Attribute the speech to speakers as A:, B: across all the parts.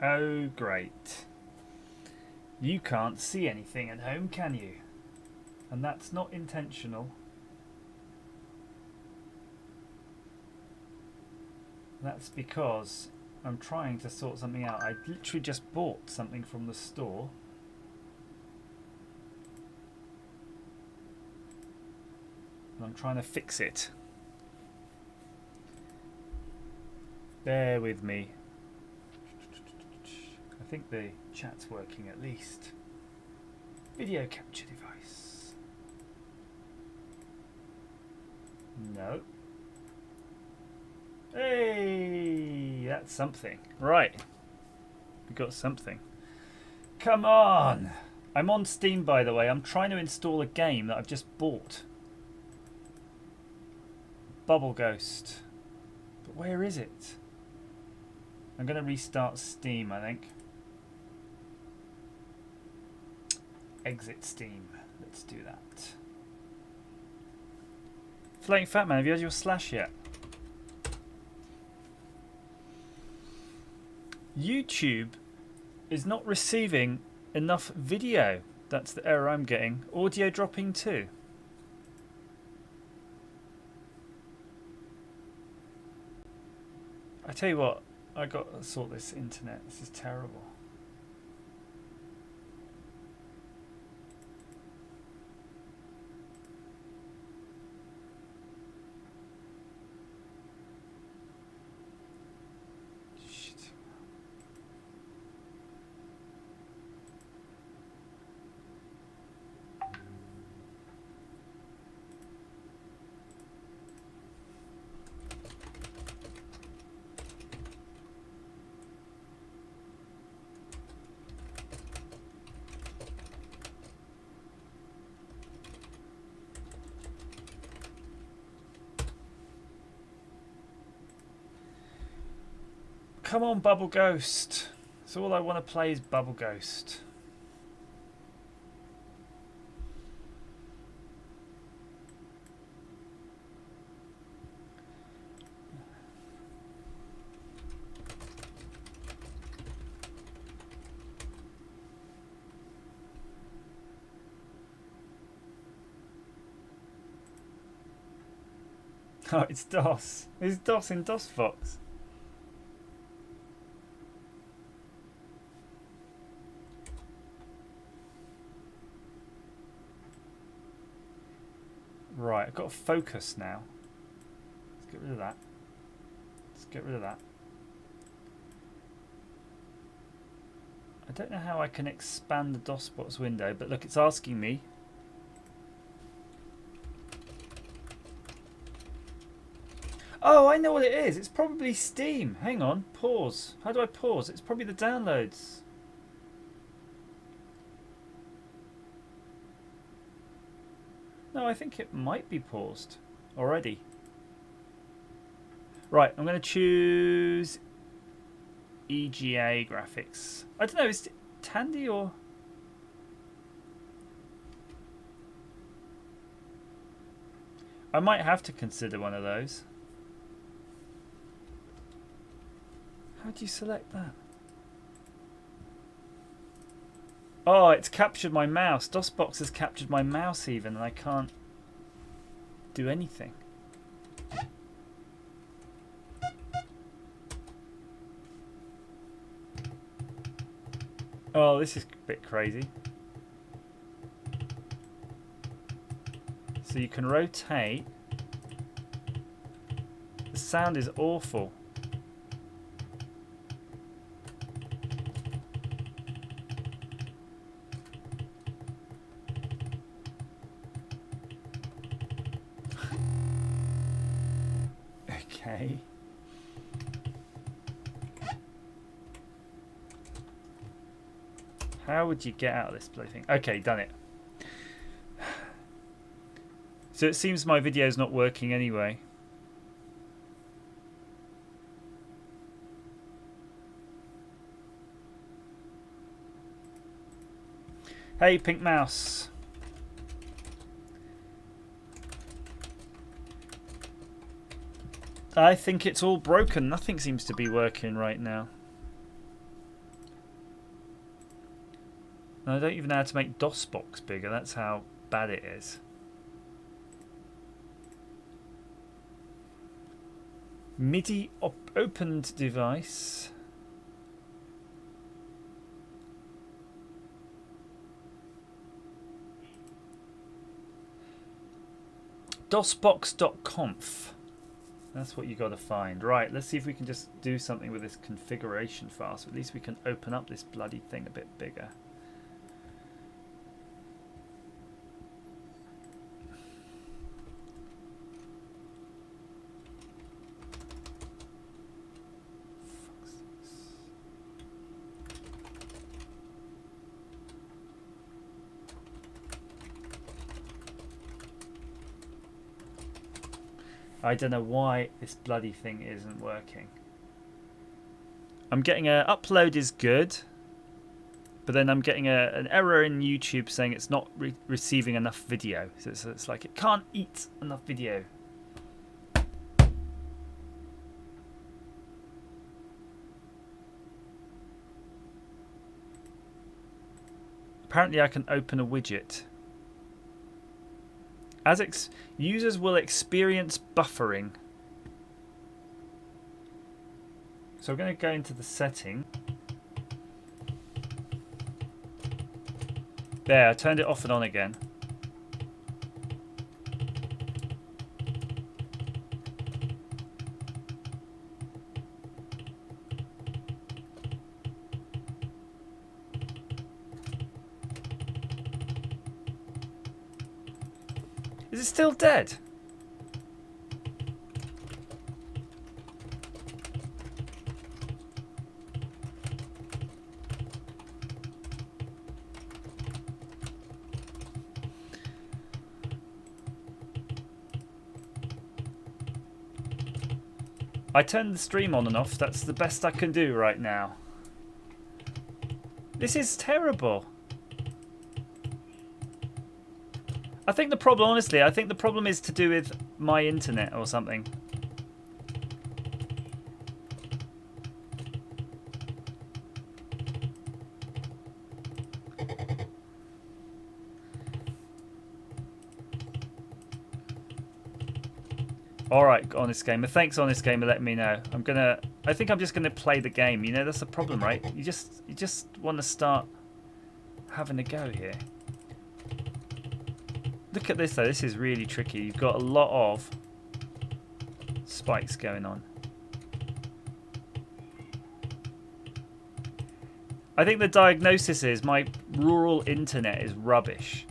A: Oh, great. You can't see anything at home, can you? And that's not intentional. That's because I'm trying to sort something out. I literally just bought something from the store. And I'm trying to fix it. Bear with me. I think the chat's working at least. Video capture device. No. Hey, that's something. Right. We got something. Come on. I'm on Steam, by the way. I'm trying to install a game that I've just bought. Bubble Ghost. But where is it? I'm going to restart Steam, I think. Exit Steam. Let's do that. Floating Fat Man, have you had your slash yet? YouTube is not receiving enough video. That's the error I'm getting. Audio dropping too. I tell you what, I got to sort this internet. This is terrible. Come on, Bubble Ghost. That's all I want to play is Bubble Ghost. Oh, it's DOS. It's DOS in DOSBox. Right, I've got to focus now. Let's get rid of that. Let's get rid of that. I don't know how I can expand the DOSBox window, but look, it's asking me. Oh, I know what it is. It's probably Steam. Hang on, pause. How do I pause? It's probably the downloads. No, I think it might be paused already. Right, I'm going to choose EGA graphics. I don't know, is it Tandy or... I might have to consider one of those. How do you select that? Oh, it's captured my mouse. DOSBox has captured my mouse even, and I can't do anything. Oh, this is a bit crazy. So you can rotate. The sound is awful. Okay. How would you get out of this bloody thing? Okay, done it. So it seems my video's not working anyway. Hey, Pink Mouse. I think it's all broken. Nothing seems to be working right now. And I don't even know how to make DOSBox bigger. That's how bad it is. MIDI opened device. DOSBox.conf. That's what you got to find. Right, let's see if we can just do something with this configuration file. So at least we can open up this bloody thing a bit bigger. I don't know why this bloody thing isn't working. I'm getting a upload is good, but then I'm getting an error in YouTube saying it's not receiving enough video. So it's like it can't eat enough video. Apparently I can open a widget. As users will experience buffering. So I'm going to go into the setting. There, I turned it off and on again. Is it still dead? I turned the stream on and off. That's the best I can do right now. This is terrible. I think the problem, honestly, I think the problem is to do with my internet or something. Alright, Honest Gamer. Thanks, Honest Gamer, letting me know. I think I'm just gonna play the game. You know, that's the problem, right? You just want to start having a go here. Look at this though, this is really tricky. You've got a lot of spikes going on. I think the diagnosis is my rural internet is rubbish.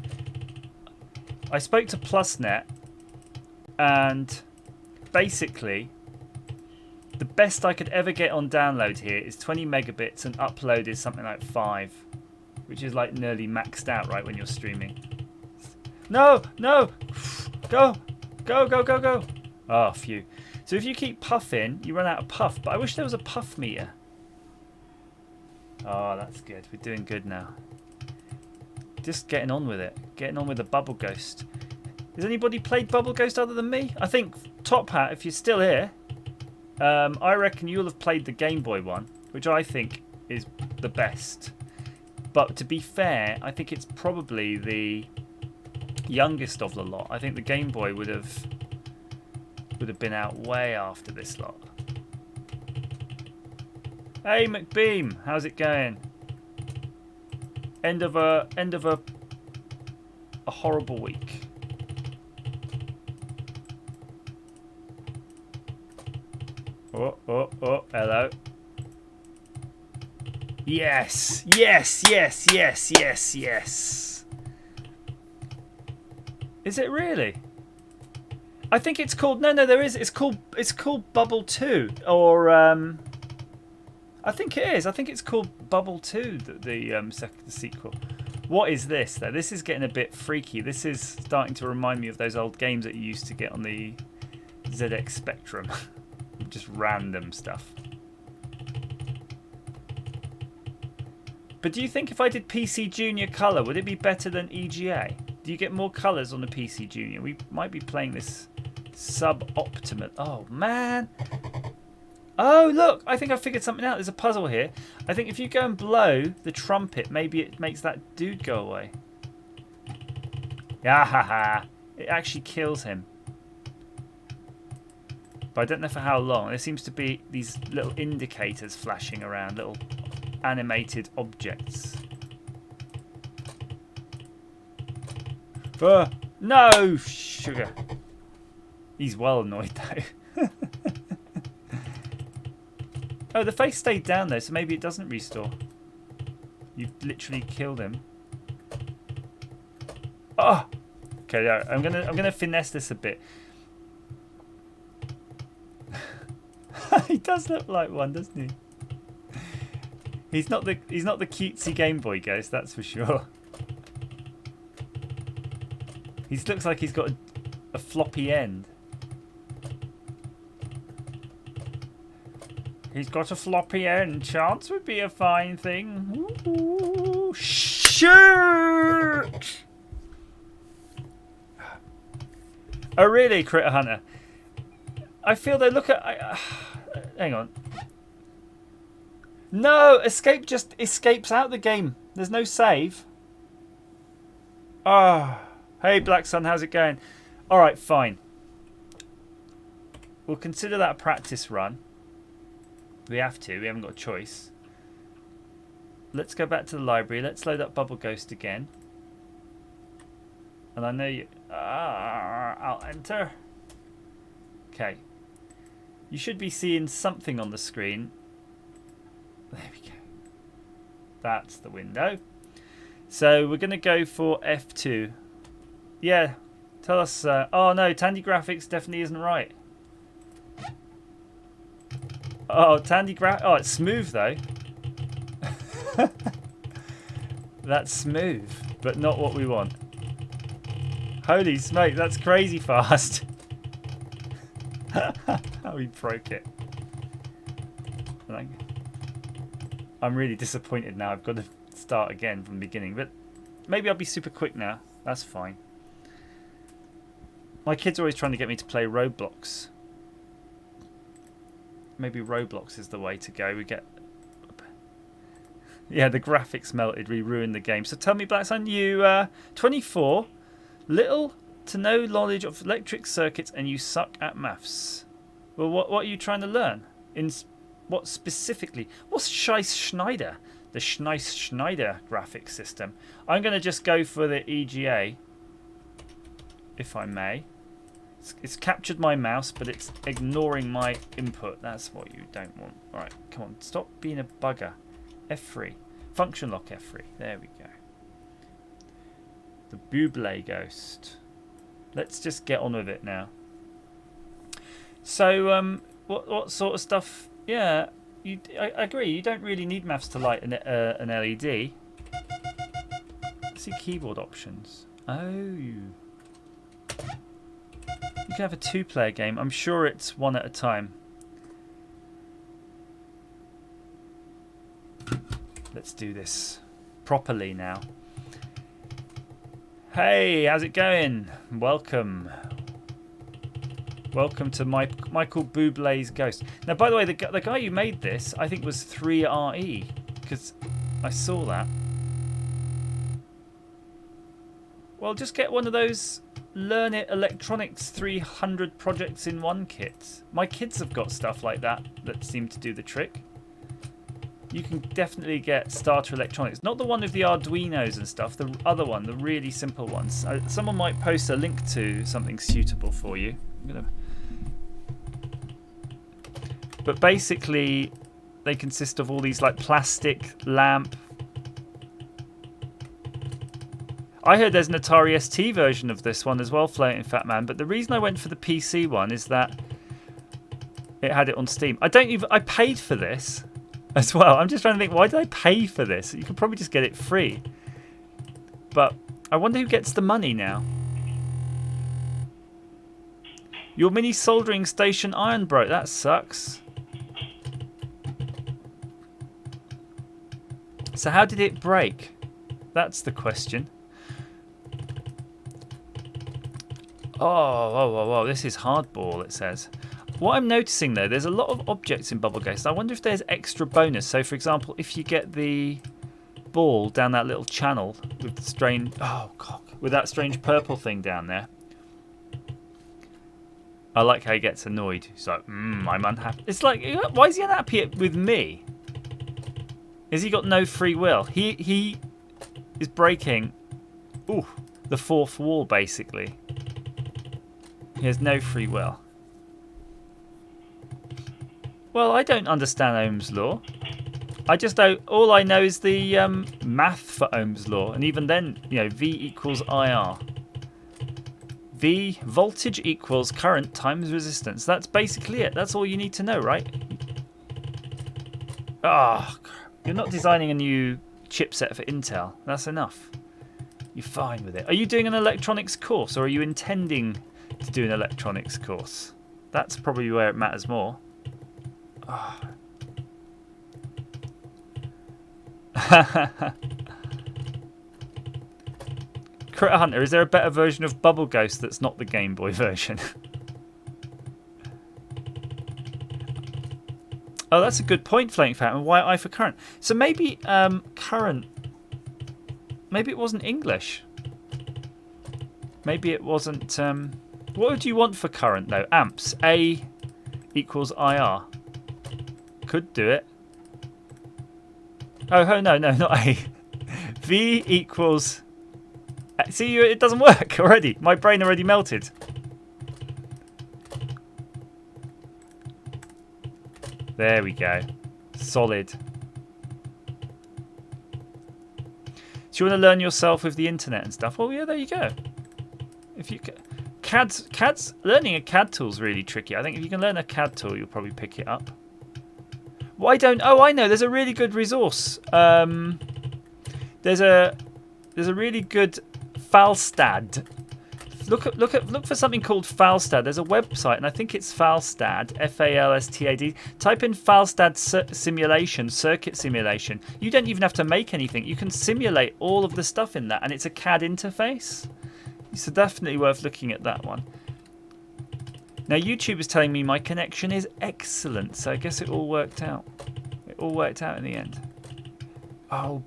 A: I spoke to PlusNet and basically the best I could ever get on download here is 20 megabits and upload is something like 5, which is like nearly maxed out right when you're streaming. No, no, go, go, go, go, go. Oh, phew. So if you keep puffing, you run out of puff, but I wish there was a puff meter. Oh, that's good. We're doing good now. Just getting on with it. Getting on with the Bubble Ghost. Has anybody played Bubble Ghost other than me? I think Top Hat, if you're still here, I reckon you'll have played the Game Boy one, which I think is the best. But to be fair, I think it's probably the youngest of the lot. I think the Game Boy would have been out way after this lot. Hey McBeam, how's it going? End of a horrible week. Oh, oh, oh, hello. Yes, yes, yes, yes, yes, yes. Is it really? I think it's called there is. It's called Bubble 2 or I think it is. I think it's called Bubble 2 the sequel. What is this though? This is getting a bit freaky. This is starting to remind me of those old games that you used to get on the ZX Spectrum. Just random stuff. But do you think if I did PC Junior Color, would it be better than EGA? Do you get more colours on the PC Junior? We might be playing this suboptimal. Oh man, Oh, look, I think I figured something out. There's a puzzle here. I think if you go and blow the trumpet, maybe it makes that dude go away. Yeah, ha, ha. It actually kills him. But I don't know for how long. There seems to be these little indicators flashing around, little animated objects. No, sugar. He's well annoyed though. Oh, the face stayed down though, so maybe it doesn't restore. You've literally killed him. Oh, okay. Yeah, I'm gonna finesse this a bit. He does look like one, doesn't he? He's not the cutesy Game Boy ghost, that's for sure. He looks like he's got a floppy end. He's got a floppy end. Chance would be a fine thing. Ooh, shoot! Oh really, Critter Hunter? I feel they look at... hang on. No! Escape just escapes out the game. There's no save. Ah. Oh. Hey Black Sun, how's it going? Alright, fine. We'll consider that a practice run. We have to, we haven't got a choice. Let's go back to the library. Let's load up Bubble Ghost again. And I know you... I'll enter. Okay. You should be seeing something on the screen. There we go. That's the window. So we're going to go for F2. Yeah, tell us. Oh no, Tandy Graphics definitely isn't right. Oh, Oh, it's smooth though. That's smooth, but not what we want. Holy smoke, that's crazy fast. How we broke it. I'm really disappointed now. I've got to start again from the beginning, but maybe I'll be super quick now. That's fine. My kid's always trying to get me to play Roblox. Maybe Roblox is the way to go. We get... Yeah, the graphics melted. We ruined the game. So tell me, Black Sun, you 24, little to no knowledge of electric circuits, and you suck at maths. Well, what are you trying to learn? What specifically? What's Scheiss Schneider? The Scheiss Schneider graphics system. I'm going to just go for the EGA, if I may. It's captured my mouse, but it's ignoring my input. That's what you don't want. Alright, come on. Stop being a bugger. F3. Function lock F3. There we go. The Buble Ghost. Let's just get on with it now. So, what sort of stuff? Yeah, I agree. You don't really need maths to light an LED. Let's see keyboard options. Oh. You can have a two-player game. I'm sure it's one at a time. Let's do this properly now. Hey, how's it going? Welcome. Welcome to Michael Bublé's Ghost. Now, by the way, the guy who made this, I think, was 3RE, because I saw that. Well, just get one of those Learn It Electronics 300 projects in one kits. My kids have got stuff like that seem to do the trick. You can definitely get starter electronics. Not the one with the Arduinos and stuff, the other one, the really simple ones. Someone might post a link to something suitable for you. But basically, they consist of all these like plastic lamp. I heard there's an Atari ST version of this one as well, Floating Fat Man. But the reason I went for the PC one is that it had it on Steam. I paid for this as well. I'm just trying to think, why did I pay for this? You could probably just get it free. But I wonder who gets the money now. Your mini soldering station iron broke. That sucks. So how did it break? That's the question. Oh, this is hardball, it says. What I'm noticing though, there's a lot of objects in Bubble Ghost. I wonder if there's extra bonus. So for example, if you get the ball down that little channel with the strange, with that strange purple thing down there. I like how he gets annoyed. He's like, I'm unhappy. It's like, why is he unhappy with me? Has he got no free will? He is breaking the fourth wall, basically. He has no free will. Well, I don't understand Ohm's law. I just don't. All I know is the math for Ohm's law, and even then, V equals IR. V voltage equals current times resistance. That's basically it. That's all you need to know, right? You're not designing a new chipset for Intel. That's enough. You're fine with it. Are you doing an electronics course, or are you intending to do an electronics course? That's probably where it matters more. Critter Hunter, is there a better version of Bubble Ghost that's not the Game Boy version? Oh, that's a good point, Flank Fountain. Why I for current? So maybe current. Maybe it wasn't English. Maybe it wasn't. What would you want for current though? Amps. A equals IR. Could do it. Oh no, not A. V equals. See, it doesn't work already. My brain already melted. There we go. Solid. Do you want to learn yourself with the internet and stuff? Well, yeah, there you go. If you CAD's learning a CAD tool is really tricky. I think if you can learn a CAD tool, you'll probably pick it up. Why don't? Oh, I know. There's a really good resource. There's a really good Falstad. Look for something called Falstad. There's a website, and I think it's Falstad, Falstad. Type in Falstad simulation, circuit simulation. You don't even have to make anything. You can simulate all of the stuff in that, and it's a CAD interface. So definitely worth looking at that one. Now YouTube is telling me my connection is excellent, so I guess it all worked out. It all worked out in the end. Oh,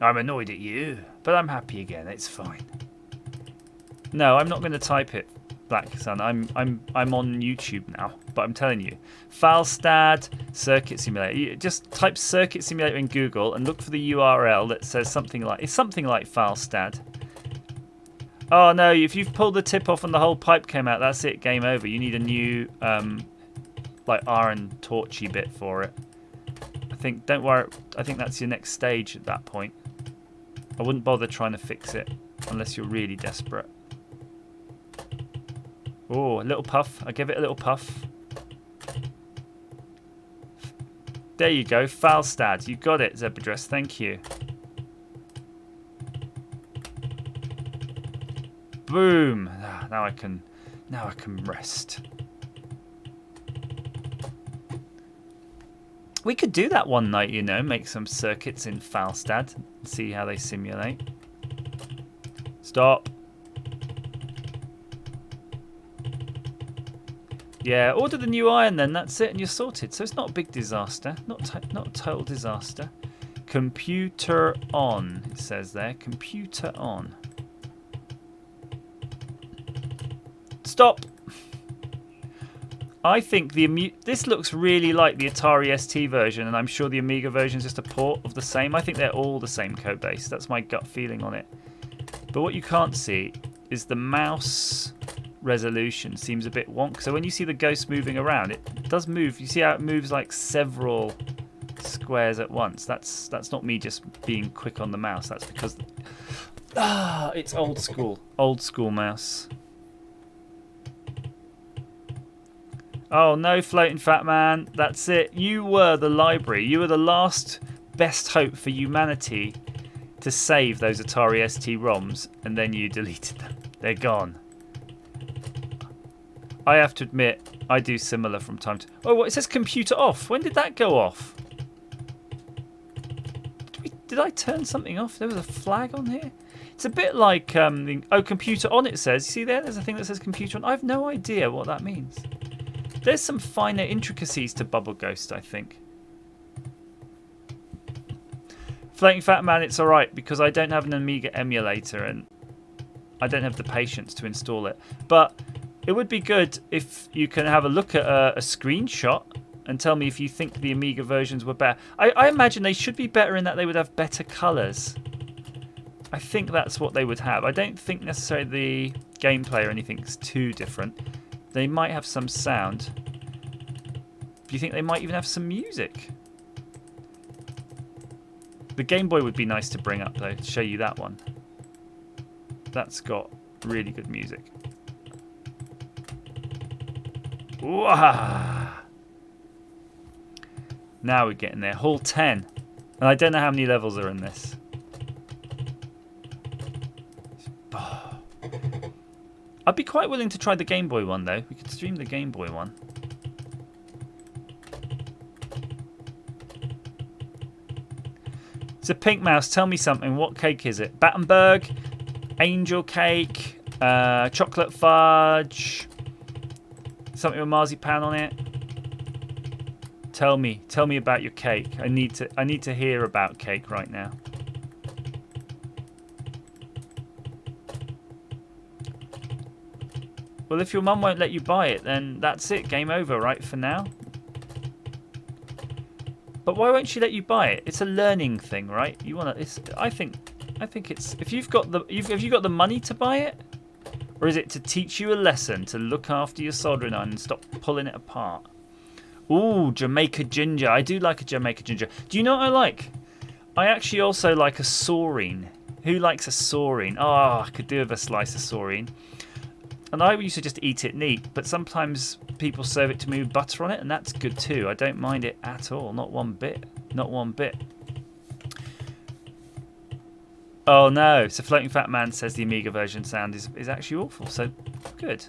A: I'm annoyed at you, but I'm happy again. It's fine. No, I'm not going to type it, Black Sun. I'm on YouTube now, but I'm telling you, Falstad circuit simulator. You just type circuit simulator in Google and look for the URL that says something like Falstad. Oh no! If you've pulled the tip off and the whole pipe came out, that's it. Game over. You need a new like iron torchy bit for it. Don't worry. I think that's your next stage at that point. I wouldn't bother trying to fix it unless you're really desperate. Oh, a little puff. I give it a little puff. There you go, Falstad. You got it, Zebradress. Thank you. Boom. Now I can rest. We could do that one night, make some circuits in Falstad and see how they simulate. Stop. Yeah, order the new iron then, that's it, and you're sorted. So it's not a big disaster, not a total disaster. Computer on, it says there. Computer on. Stop. I think this looks really like the Atari ST version, and I'm sure the Amiga version is just a port of the same. I think they're all the same code base. That's my gut feeling on it. But what you can't see is the mouse resolution seems a bit wonk. So when you see the ghost moving around, it does move. You see how it moves like several squares at once. That's not me just being quick on the mouse. That's because it's old school mouse. Oh no, Floating Fat Man, that's it. You were the library. You were the last best hope for humanity to save those Atari ST ROMs, and then you deleted them. They're gone. I have to admit, I do similar from time to... Oh, what, it says computer off. When did that go off? Did I turn something off? There was a flag on here. It's a bit like, oh, computer on it says. You see there? There's a thing that says computer on. I have no idea what that means. There's some finer intricacies to Bubble Ghost, I think. Floating Fat Man, it's alright because I don't have an Amiga emulator and I don't have the patience to install it. But it would be good if you can have a look at a screenshot and tell me if you think the Amiga versions were better. I imagine they should be better in that they would have better colours. I think that's what they would have. I don't think necessarily the gameplay or anything is too different. They might have some sound. Do you think they might even have some music? The Game Boy would be nice to bring up though, to show you that one. That's got really good music. Wow. Now we're getting there. Hall 10. And I don't know how many levels are in this. I'd be quite willing to try the Game Boy one though. We could stream the Game Boy one. So Pink Mouse, tell me something. What cake is it? Battenberg, angel cake, chocolate fudge, something with marzipan on it. Tell me about your cake. I need to hear about cake right now. Well, if your mum won't let you buy it, then that's it. Game over, right, for now? But why won't she let you buy it? It's a learning thing, right? You want to. I think it's if you've got the money to buy it, or is it to teach you a lesson to look after your soldering iron and stop pulling it apart? Ooh, Jamaica ginger. I do like a Jamaica ginger. Do you know what I like? I actually also like a saurine. Who likes a saurine? Oh, I could do with a slice of saurine. And I used to just eat it neat, but sometimes people serve it to me with butter on it, and that's good too. I don't mind it at all, not one bit. Not one bit. Oh no, so Floating Fat Man says the Amiga version sound is actually awful, so good.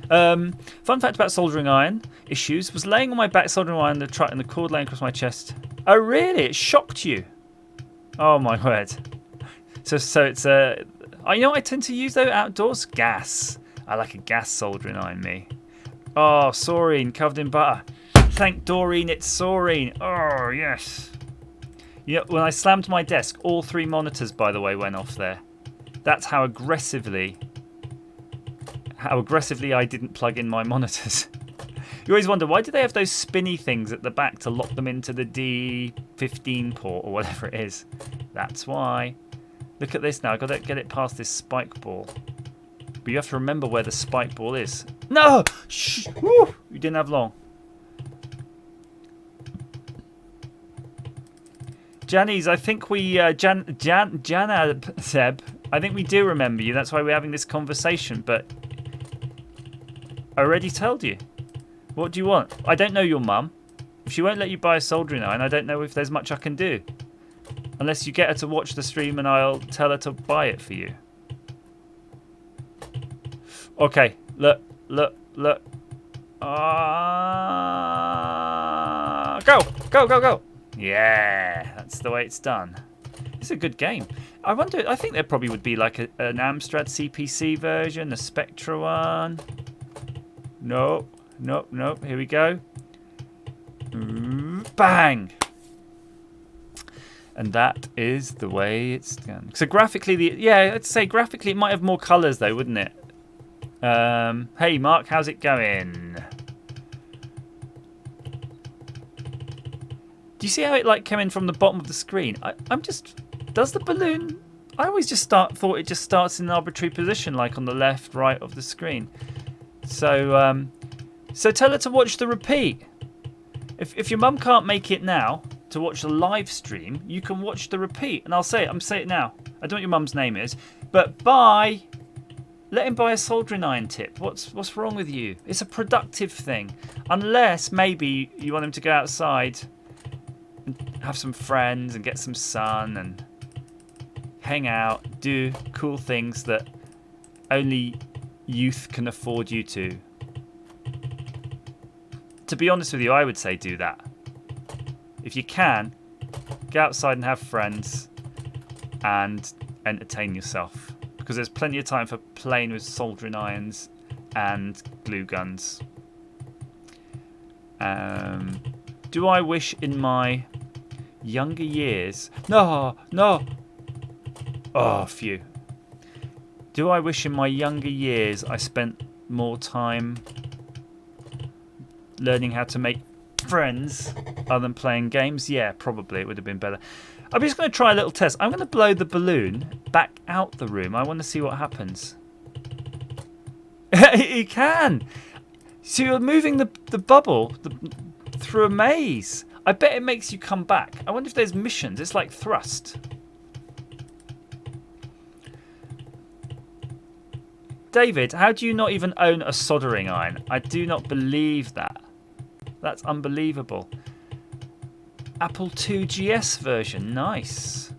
A: Fun fact about soldering iron issues, was laying on my back soldering iron and the cord laying across my chest. Oh really? It shocked you? Oh my word. So it's you know what I tend to use though outdoors? Gas. I like a gas soldering iron, me. Oh, saurine covered in butter. Thank Doreen, it's saurine. Oh yes. Yeah, when I slammed my desk, all 3 monitors, by the way, went off there. That's how aggressively I didn't plug in my monitors. You always wonder, why do they have those spinny things at the back to lock them into the D15 port or whatever it is? That's why. Look at this now. I've got to get it past this spike ball. But you have to remember where the spike ball is. No! Shh! Woo! You didn't have long. Janice, I think we... Janab, Seb, I think we do remember you. That's why we're having this conversation. But I already told you. What do you want? I don't know your mum. If she won't let you buy a soldering iron, I don't know if there's much I can do. Unless you get her to watch the stream and I'll tell her to buy it for you. Okay, look. Go. Yeah, that's the way it's done. It's a good game. I wonder, I think there probably would be like an Amstrad CPC version, a Spectra one. Nope. Here we go. Bang! And that is the way it's done. So graphically, I'd say graphically it might have more colours though, wouldn't it? Hey Mark, how's it going? Do you see how it like came in from the bottom of the screen? Does the balloon? I always just thought it just starts in an arbitrary position, like on the left, right of the screen. So, so tell her to watch the repeat. If your mum can't make it now to watch the live stream, you can watch the repeat. And I'll say it. I'm saying it now. I don't know what your mum's name is, but buy. Let him buy a soldering iron tip. What's wrong with you? It's a productive thing. Unless maybe you want him to go outside and have some friends and get some sun and hang out, do cool things that only youth can afford you to. To be honest with you, I would say do that. If you can, go outside and have friends and entertain yourself, because there's plenty of time for playing with soldering irons and glue guns. Do I wish in my younger years... No! Oh, phew. Do I wish in my younger years I spent more time learning how to make friends other than playing games? Yeah, probably. It would have been better. I'm just going to try a little test. I'm going to blow the balloon back out the room. I want to see what happens. You can! So you're moving the bubble through a maze. I bet it makes you come back. I wonder if there's missions. It's like Thrust. David, how do you not even own a soldering iron? I do not believe that. That's unbelievable. Apple II GS version. Nice.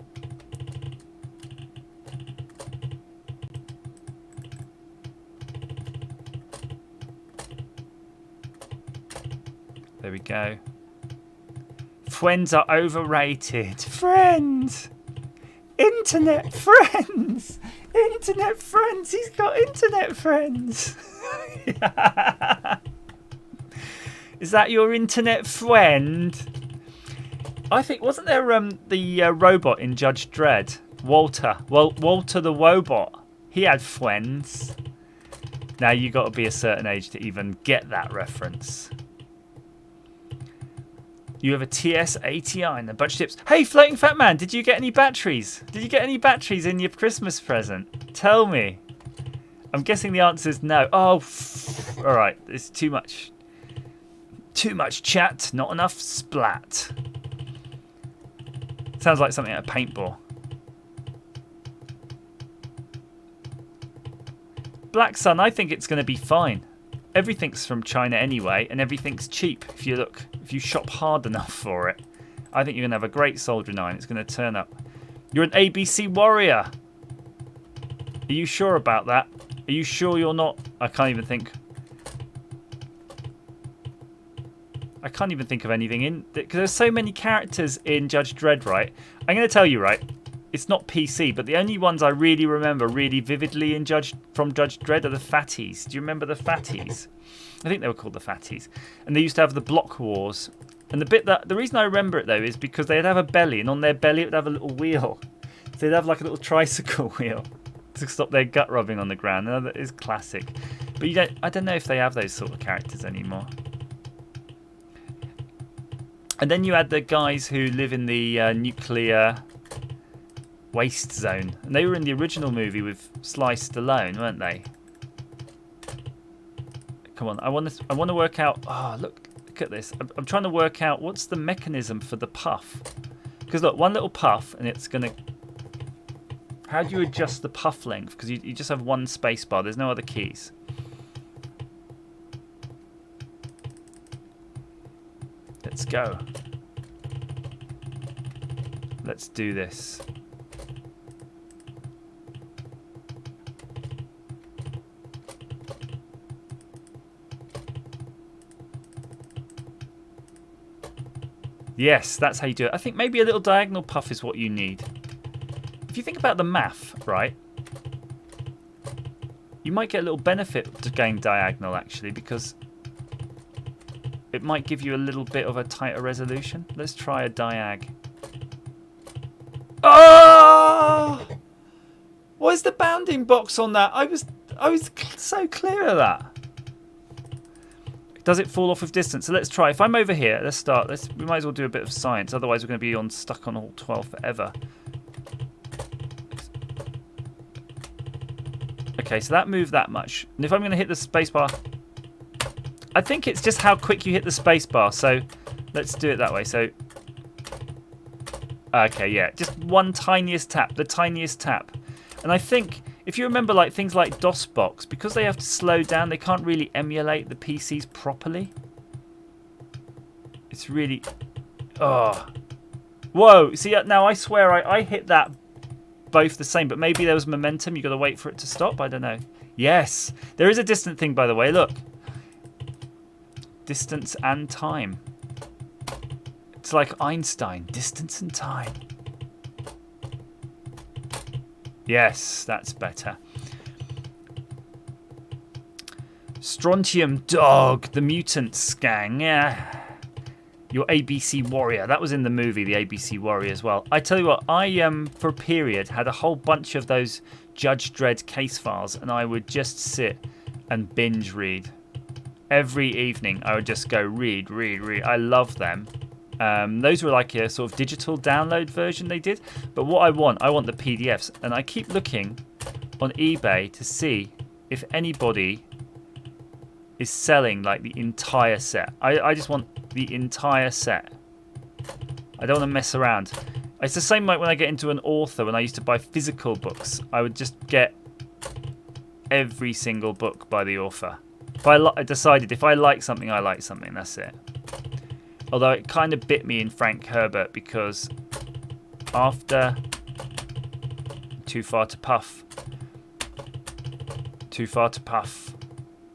A: There we go. Friends are overrated. Friends! Internet friends! Internet friends! He's got internet friends! Is that your internet friend? I think, wasn't there the robot in Judge Dredd? Walter. Well, Walter the Wobot. He had friends. Now you got to be a certain age to even get that reference. You have a TS-80 and a bunch of tips. Hey, Floating Fat Man, did you get any batteries? Did you get any batteries in your Christmas present? Tell me. I'm guessing the answer is no. Oh, all right. It's too much. Too much chat, not enough splat. Sounds like something at a paintball. Black Sun, I think it's going to be fine. Everything's from China anyway, and everything's cheap if you shop hard enough for it. I think you're going to have a great soldering iron. It's going to turn up. You're an ABC warrior. Are you sure about that? Are you sure you're not? I can't even think of anything in, because there's so many characters in Judge Dredd, right? I'm going to tell you, right? It's not PC, but the only ones I really remember really vividly from Judge Dredd are the fatties. Do you remember the fatties? I think they were called the fatties. And they used to have the block wars. And the reason I remember it though is because they'd have a belly, and on their belly it would have a little wheel. So they'd have like a little tricycle wheel to stop their gut rubbing on the ground. And that is classic. But I don't know if they have those sort of characters anymore. And then you had the guys who live in the nuclear waste zone, and they were in the original movie with Sly Stallone, weren't they? Come on, I want to work out. Oh, look at this. I'm trying to work out what's the mechanism for the puff. Because look, one little puff, and it's gonna. How do you adjust the puff length? Because you just have one space bar. There's no other keys. Let's go. Let's do this. Yes, that's how you do it. I think maybe a little diagonal puff is what you need. If you think about the math, right, you might get a little benefit to going diagonal, actually, because it might give you a little bit of a tighter resolution. Let's try a diag. Oh! What is the bounding box on that? I was so clear of that. Does it fall off with distance? So let's try. If I'm over here, let's start. We might as well do a bit of science. Otherwise, we're going to be stuck on all 12 forever. Okay, so that moved that much. And if I'm going to hit the spacebar, I think it's just how quick you hit the spacebar. So let's do it that way. So, okay, yeah, just one tiniest tap, the tiniest tap. And I think, if you remember like things like DOSBox, because they have to slow down, they can't really emulate the PCs properly. It's really... Oh. Whoa, see, now I swear I hit that both the same, but maybe there was momentum. You got to wait for it to stop. I don't know. Yes, there is a distant thing, by the way. Look. Distance and time. It's like Einstein. Distance and time. Yes, that's better. Strontium Dog, the Mutants gang. Yeah. Your ABC Warrior. That was in the movie, the ABC Warrior as well. I tell you what, I for a period had a whole bunch of those Judge Dredd case files, and I would just sit and binge read. Every evening I would just go read. I love them. Those were like a sort of digital download version they did. But what I want the PDFs. And I keep looking on eBay to see if anybody is selling like the entire set. I just want the entire set. I don't want to mess around. It's the same like when I get into an author. When I used to buy physical books, I would just get every single book by the author. If I decided if I like something, I like something. That's it. Although it kind of bit me in Frank Herbert because after Too Far to Puff. Too Far to Puff.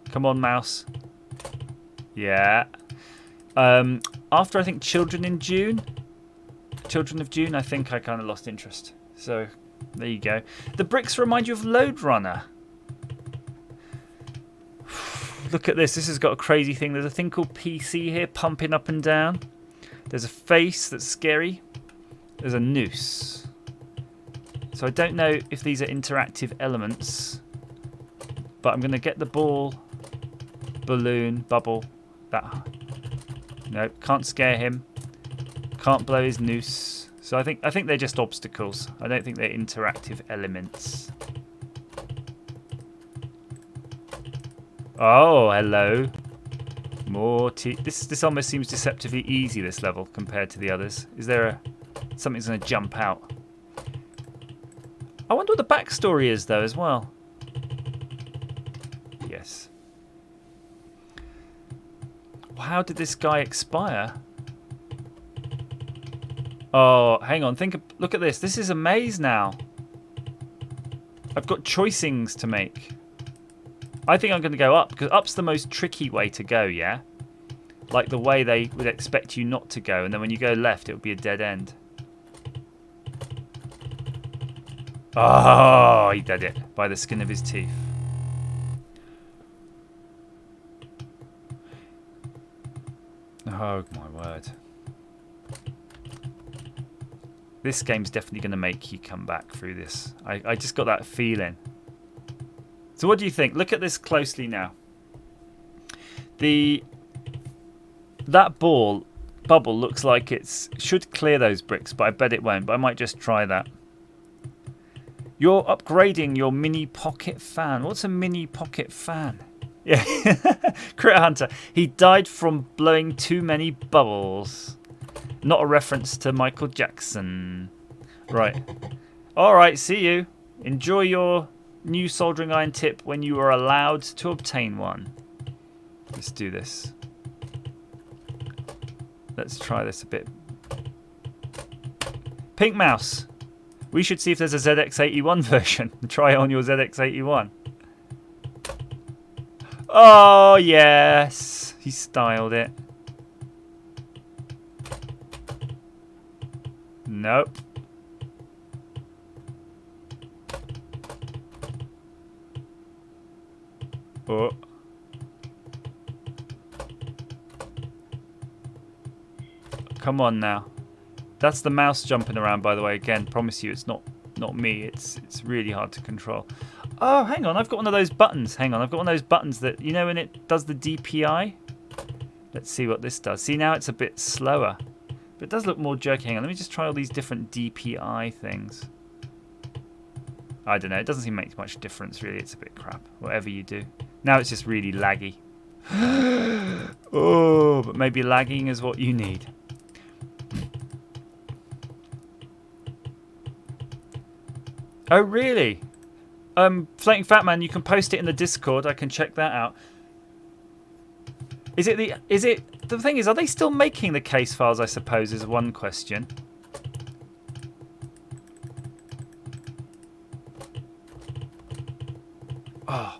A: Come on, mouse. Yeah. After I think Children of June, I think I kind of lost interest. So there you go. The bricks remind you of Lode Runner. Look at this. This has got a crazy thing. There's a thing called PC here, pumping up and down. There's a face that's scary. There's a noose. So I don't know if these are interactive elements, but I'm going to get the ball, balloon, bubble. That. No, can't scare him. Can't blow his noose. So I think they're just obstacles. I don't think they're interactive elements. Oh, hello. More this almost seems deceptively easy, this level, compared to the others. Is there something's going to jump out? I wonder what the backstory is, though, as well. Yes. How did this guy expire? Oh, hang on. Look at this. This is a maze now. I've got choicings to make. I think I'm going to go up, because up's the most tricky way to go, yeah? Like the way they would expect you not to go, and then when you go left, it would be a dead end. Oh, he did it by the skin of his teeth. Oh, my word. This game's definitely going to make you come back through this. I just got that feeling. So what do you think? Look at this closely now. That bubble looks like it should clear those bricks, but I bet it won't. But I might just try that. You're upgrading your mini pocket fan. What's a mini pocket fan? Yeah, Critter Hunter. He died from blowing too many bubbles. Not a reference to Michael Jackson. Right. All right, see you. Enjoy your new soldering iron tip when you are allowed to obtain one. Let's do this. Let's try this a bit. Pink Mouse. We should see if there's a ZX81 version. Try it on your ZX81. Oh, yes. He styled it. Nope. Oh. Come on now. That's the mouse jumping around, by the way. Again, promise you it's not me. It's really hard to control. Oh, hang on. I've got one of those buttons. Hang on. I've got one of those buttons that, you know, when it does the DPI? Let's see what this does. See, now it's a bit slower. But it does look more jerky. Hang on. Let me just try all these different DPI things. I don't know. It doesn't seem to make much difference, really. It's a bit crap. Whatever you do. Now it's just really laggy. Oh, but maybe lagging is what you need. Oh, really? Floating Fat Man, you can post it in the Discord. I can check that out. The thing is, are they still making the case files, I suppose, is one question. Oh.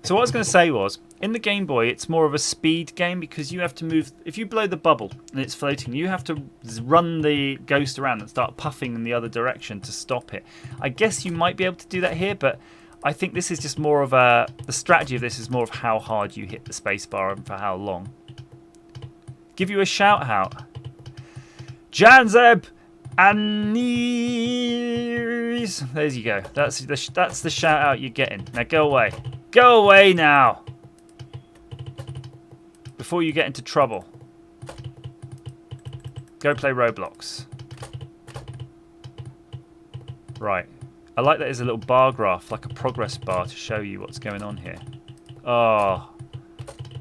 A: So what I was going to say was, In the Game Boy, it's more of a speed game because you have to move. If you blow the bubble and it's floating, you have to run the ghost around and start puffing in the other direction to stop it. I guess you might be able to do that here, but I think this is just more of the strategy of this is more of how hard you hit the spacebar and for how long. Give you a shout out. Janzeb Anis. There you go. That's the shout out you're getting. Now go away. Go away now. Before you get into trouble. Go play Roblox. Right. I like that there's a little bar graph, like a progress bar, to show you what's going on here. Oh.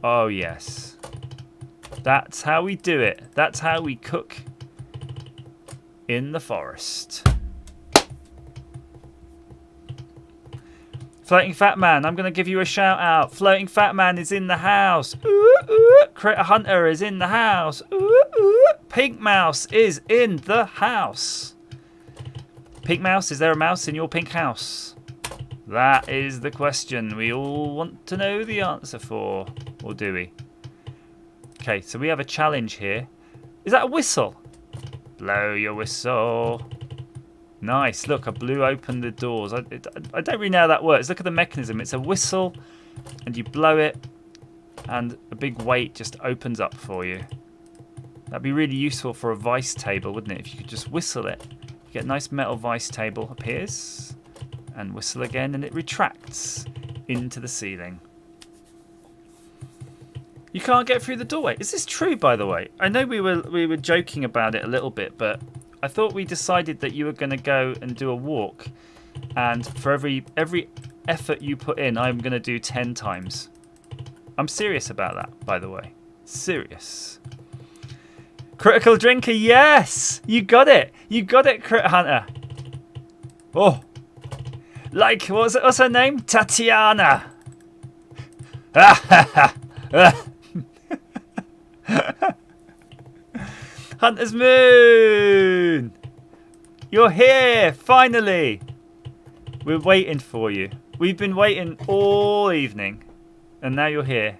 A: Oh, yes. That's how we do it. That's how we cook in the forest. Floating Fat Man, I'm going to give you a shout out. Floating Fat Man is in the house. Ooh, ooh. Critter Hunter is in the house. Ooh, ooh. Pink Mouse is in the house. Pink Mouse, is there a mouse in your pink house? That is the question we all want to know the answer for. Or do we? Okay, so we have a challenge here. Is that a whistle? Blow your whistle. Nice. Look, I blew open the doors. I don't really know how that works. Look at the mechanism. It's a whistle, and you blow it, and a big weight just opens up for you. That'd be really useful for a vice table, wouldn't it? If you could just whistle it. You get a nice metal vice table appears, and whistle again, and it retracts into the ceiling. You can't get through the doorway. Is this true, by the way? I know we were joking about it a little bit, but I thought we decided that you were going to go and do a walk, and for every effort you put in, I'm going to do 10 times. I'm serious about that, by the way. Serious. Critical Drinker, yes! You got it! You got it, Crit Hunter! Oh! Like, what's her name? Tatiana! Ah ha ha! Hunter's Moon! You're here, finally! We're waiting for you. We've been waiting all evening, and now you're here.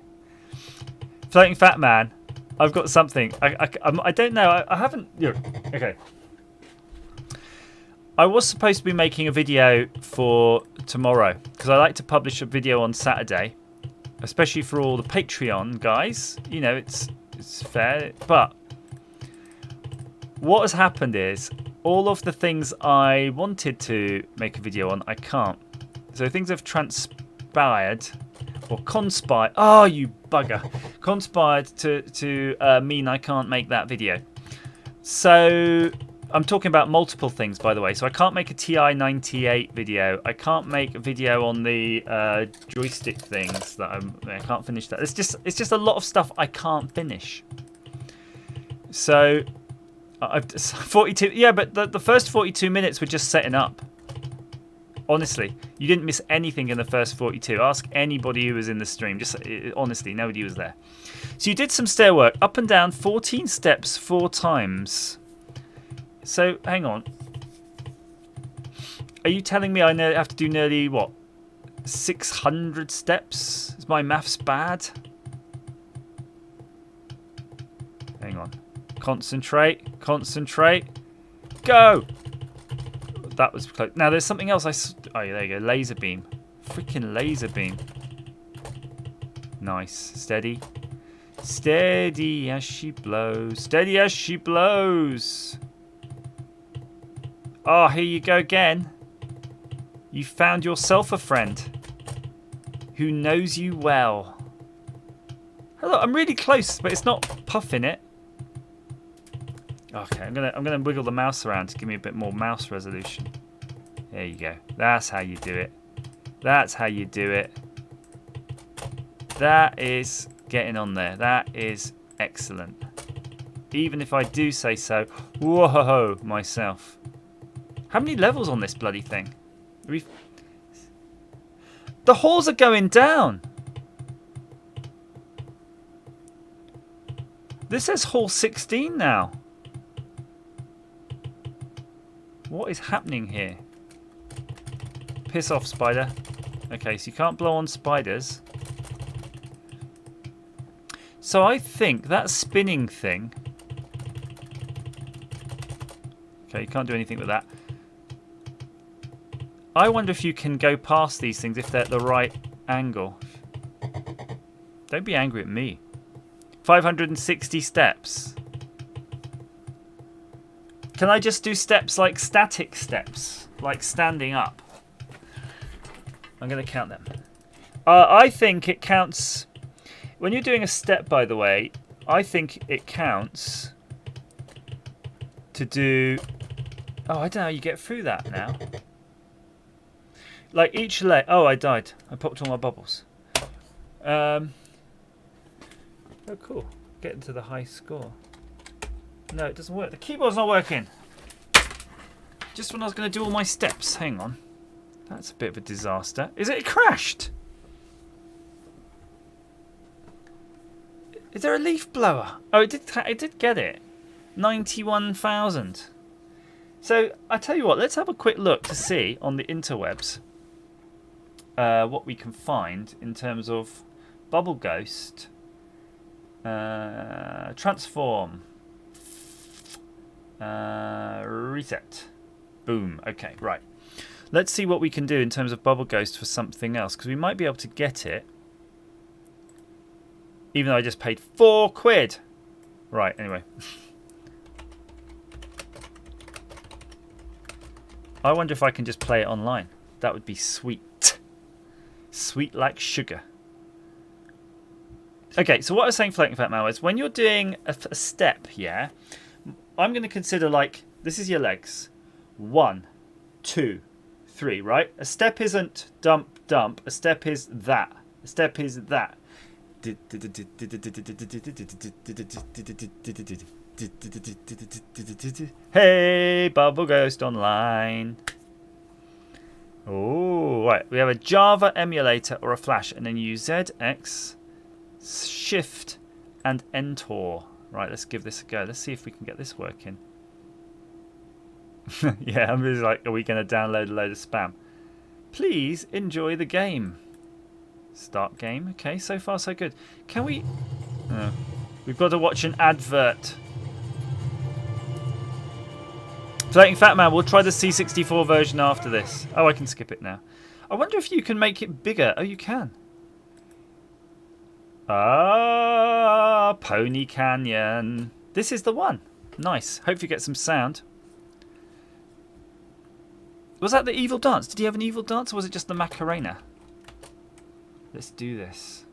A: Floating Fat Man, I've got something. I don't know. I haven't. Okay. I was supposed to be making a video for tomorrow because I like to publish a video on Saturday, especially for all the Patreon guys. You know, it's fair, but what has happened is all of the things I wanted to make a video on, I can't. So things have transpired or conspired. Oh, you bugger! Conspired to mean I can't make that video. So I'm talking about multiple things, by the way. So I can't make a TI-98 video. I can't make a video on the joystick things that I can't finish that. It's just a lot of stuff I can't finish. So I've 42. Yeah, but the first 42 minutes were just setting up. Honestly, you didn't miss anything in the first 42. Ask anybody who was in the stream. Just honestly, nobody was there. So you did some stair work, up and down, 14 steps, 4 times. So hang on. Are you telling me I have to do nearly what, 600 steps? Is my maths bad? Hang on. Concentrate. Concentrate. Go. That was close. Now there's something else. Oh, yeah, there you go. Laser beam. Freaking laser beam. Nice. Steady. Steady as she blows. Steady as she blows. Oh, here you go again. You found yourself a friend who knows you well. Hello, I'm really close, but it's not puffing it. Okay, I'm gonna wiggle the mouse around to give me a bit more mouse resolution. There you go. That's how you do it. That's how you do it. That is getting on there. That is excellent. Even if I do say so, whoa, myself. How many levels on this bloody thing? The halls are going down. This says hall 16 now. What is happening here? Piss off, spider. Okay, so you can't blow on spiders. So I think that spinning thing... Okay, you can't do anything with that. I wonder if you can go past these things if they're at the right angle. Don't be angry at me. 560 steps. Can I just do steps like static steps? Like standing up? I'm going to count them. I think it counts... When you're doing a step, by the way, I think it counts to do... Oh, I don't know how you get through that now. Like each leg... Oh, I died. I popped all my bubbles. Oh, cool. Getting to the high score. No, it doesn't work. The keyboard's not working. Just when I was going to do all my steps. Hang on. That's a bit of a disaster. Is it? It crashed. Is there a leaf blower? Oh, it did get it. 91,000. So, I tell you what. Let's have a quick look to see on the interwebs what we can find in terms of Bubble Ghost. Transform. Reset. Boom. Okay, right. Let's see what we can do in terms of Bubble Ghost for something else, because we might be able to get it, even though I just paid £4. Right, anyway. I wonder if I can just play it online. That would be sweet. Sweet like sugar. Okay, so what I was saying, Floating Fat Man, is when you're doing a step, yeah, I'm going to consider like, this is your legs. 1, 2, 3, right? A step isn't dump, dump. A step is that. A step is that. Hey, Bubble Ghost Online. Oh, right. We have a Java emulator or a Flash, and then you use ZX, Shift, and Enter. Right, let's give this a go. Let's see if we can get this working. Yeah, I'm just like, are we going to download a load of spam? Please enjoy the game. Start game. Okay, so far so good. Can we... we've got to watch an advert. Floating Fat Man, we'll try the C64 version after this. Oh, I can skip it now. I wonder if you can make it bigger. Oh, you can. Ah, Pony Canyon. This is the one. Nice. Hope you get some sound. Was that the evil dance? Did he have an evil dance, or was it just the Macarena? Let's do this.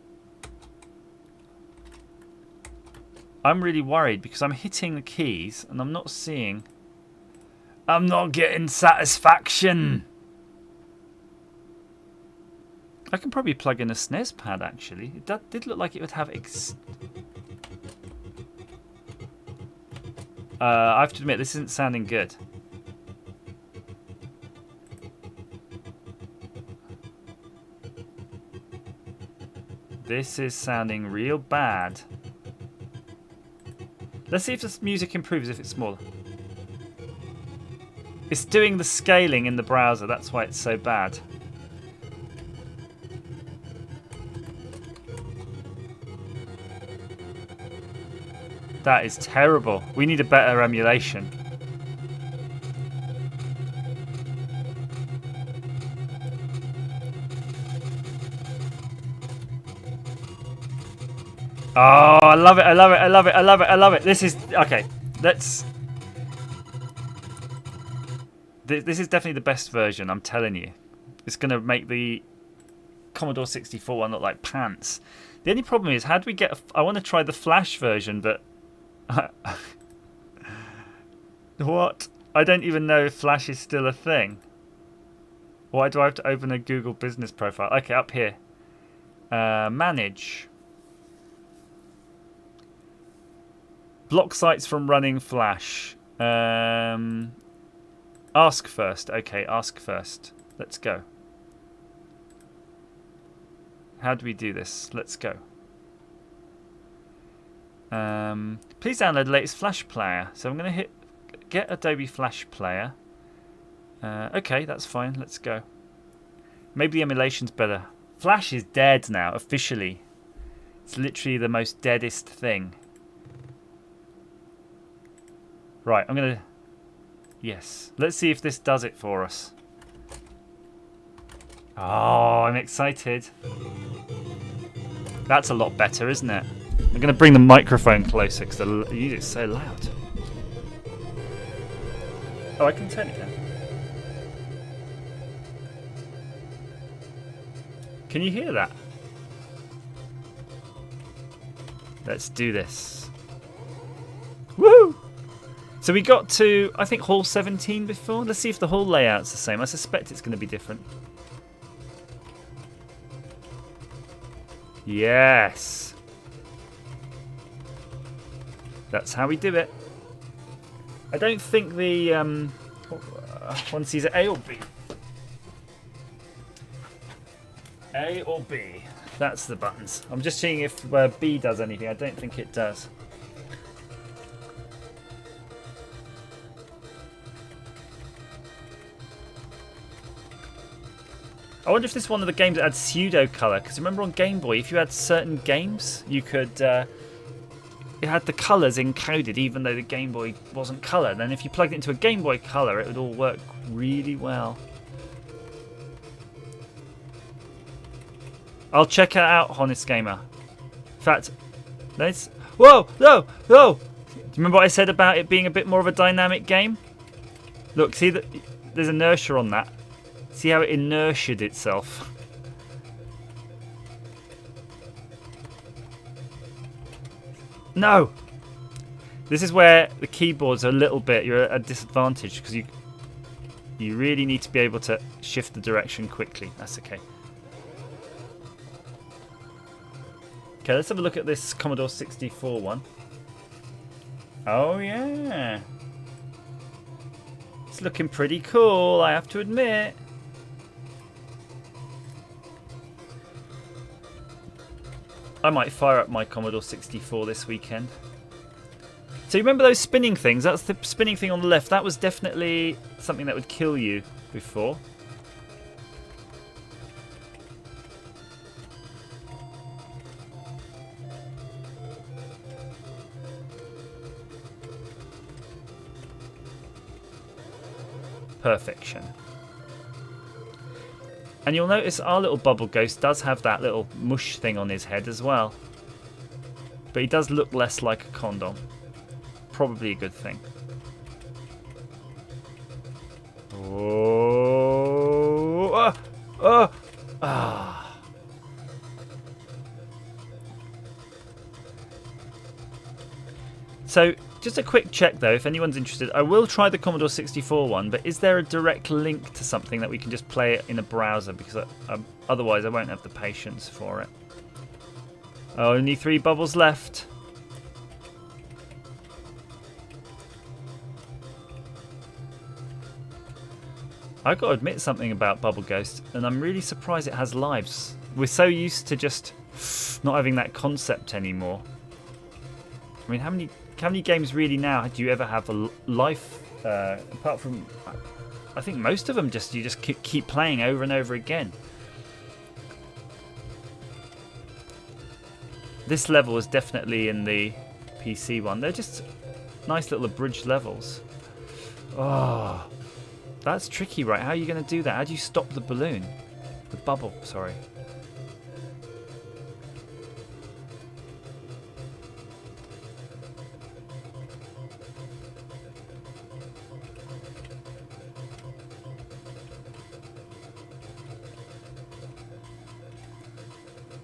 A: I'm really worried because I'm hitting the keys and I'm not seeing... I'm not getting satisfaction. I can probably plug in a SNES pad, actually. It did look like it would have... I have to admit, this isn't sounding good. This is sounding real bad. Let's see if this music improves if it's smaller. It's doing the scaling in the browser, that's why it's so bad. That is terrible. We need a better emulation. Oh, I love it, I love it, I love it, I love it, I love it. This is... Okay, let's... This is definitely the best version, I'm telling you. It's going to make the Commodore 64 one look like pants. The only problem is, how do we get... I want to try the Flash version, but... What? I don't even know if Flash is still a thing. Why do I have to open a Google business profile? Okay, up here. Manage. Block sites from running Flash. Ask first. Okay, ask first. Let's go. How do we do this? Let's go. Please download the latest Flash player. So I'm going to hit get Adobe Flash Player. Okay, that's fine. Let's go. Maybe the emulation's better. Flash is dead now, officially. It's literally the most deadest thing. Right, I'm going to... Yes. Let's see if this does it for us. Oh, I'm excited. That's a lot better, isn't it? I'm going to bring the microphone closer because the music's so loud. Oh, I can turn it down. Can you hear that? Let's do this. Woo! So we got to, I think, Hall 17 before. Let's see if the hall layout's the same. I suspect it's going to be different. Yes. That's how we do it. I don't think the one sees it A or B. A or B. That's the buttons. I'm just seeing if B does anything. I don't think it does. I wonder if this is one of the games that had pseudo color. Because remember on Game Boy, if you had certain games, you could. It had the colours encoded, even though the Game Boy wasn't colour. Then, if you plugged it into a Game Boy Color, it would all work really well. I'll check it out, Honest Gamer. In fact, let's. Whoa! No! No! Do you remember what I said about it being a bit more of a dynamic game? Look, see that there's inertia on that. See how it inertiaed itself. No! This is where the keyboards are a little bit, you're at a disadvantage because you really need to be able to shift the direction quickly. That's okay. Okay, let's have a look at this Commodore 64 one. Oh yeah. It's looking pretty cool, I have to admit. I might fire up my Commodore 64 this weekend. So you remember those spinning things? That's the spinning thing on the left. That was definitely something that would kill you before. Perfection. And you'll notice our little bubble ghost does have that little mush thing on his head as well. But he does look less like a condom. Probably a good thing. Oh! Ah! So, just a quick check though, if anyone's interested. I will try the Commodore 64 one, but is there a direct link to something that we can just play it in a browser? Because otherwise I won't have the patience for it. Oh, only 3 bubbles left. I've got to admit something about Bubble Ghost, and I'm really surprised it has lives. We're so used to just not having that concept anymore. I mean, how many games really now do you ever have a life? Apart from, I think most of them you just keep playing over and over again. This level is definitely in the PC one. They're just nice little abridged levels. Oh, that's tricky, right? How are you going to do that? How do you stop the balloon? The bubble, sorry.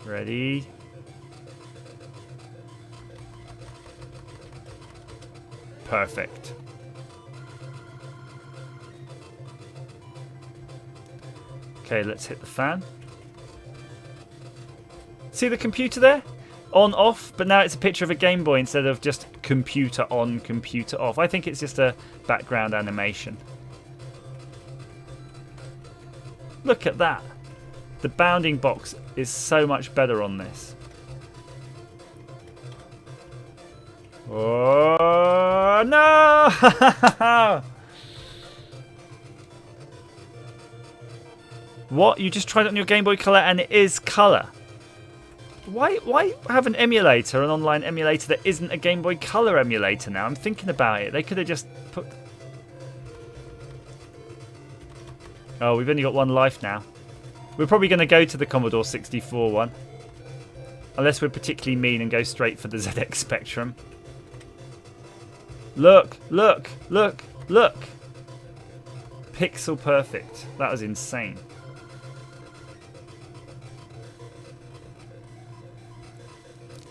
A: Ready? Perfect. Okay, let's hit the fan. See the computer there? On, off, but now it's a picture of a Game Boy instead of just computer on, computer off. I think it's just a background animation. Look at that. The bounding box is so much better on this. Oh, no! What? You just tried it on your Game Boy Color and it is colour? Why have an emulator, an online emulator that isn't a Game Boy Color emulator now? I'm thinking about it. They could have just put... Oh, we've only got one life now. We're probably going to go to the Commodore 64 one. Unless we're particularly mean and go straight for the ZX Spectrum. Look, look, look, look. Pixel perfect. That was insane.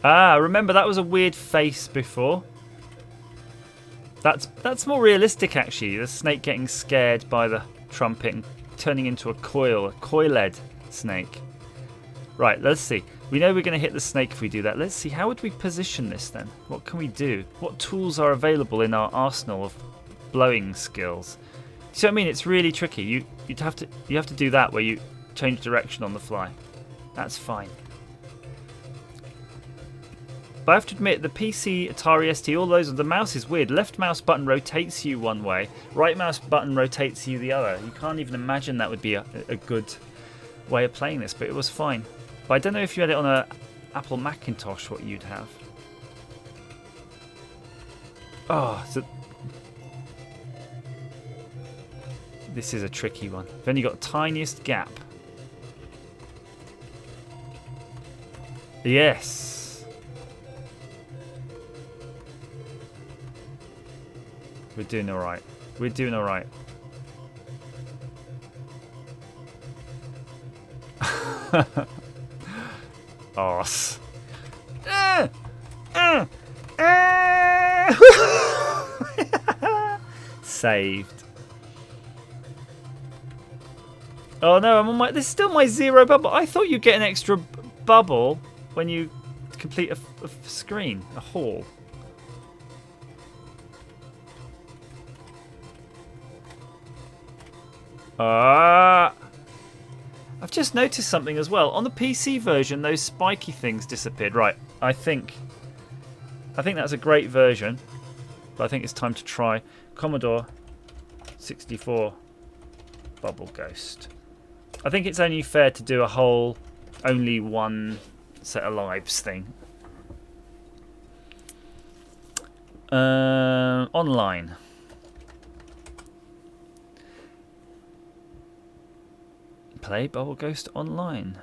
A: Ah, remember that was a weird face before. That's more realistic actually. The snake getting scared by the trumpet and turning into a coiled snake. Right, let's see. We know we're going to hit the snake if we do that. Let's see, how would we position this then? What can we do? What tools are available in our arsenal of blowing skills? See what I mean? It's really tricky. You have to do that where you change direction on the fly. That's fine. But I have to admit, the PC, Atari ST, all those, the mouse is weird. Left mouse button rotates you one way, right mouse button rotates you the other. You can't even imagine that would be a good way of playing this, but it was fine. But I don't know if you had it on a Apple Macintosh, what you'd have. Oh, so this is a tricky one. We've only got the tiniest gap. Yes. We're doing alright. We're doing alright. Arse. Saved. Oh no, I'm on my. This is still my zero bubble. I thought you'd get an extra bubble when you complete a screen, a hall. I've just noticed something as well. On the PC version, those spiky things disappeared. Right, I think that's a great version. But I think it's time to try Commodore 64 Bubble Ghost. I think it's only fair to do a whole only one set of lives thing. Online. Play Bubble Ghost online.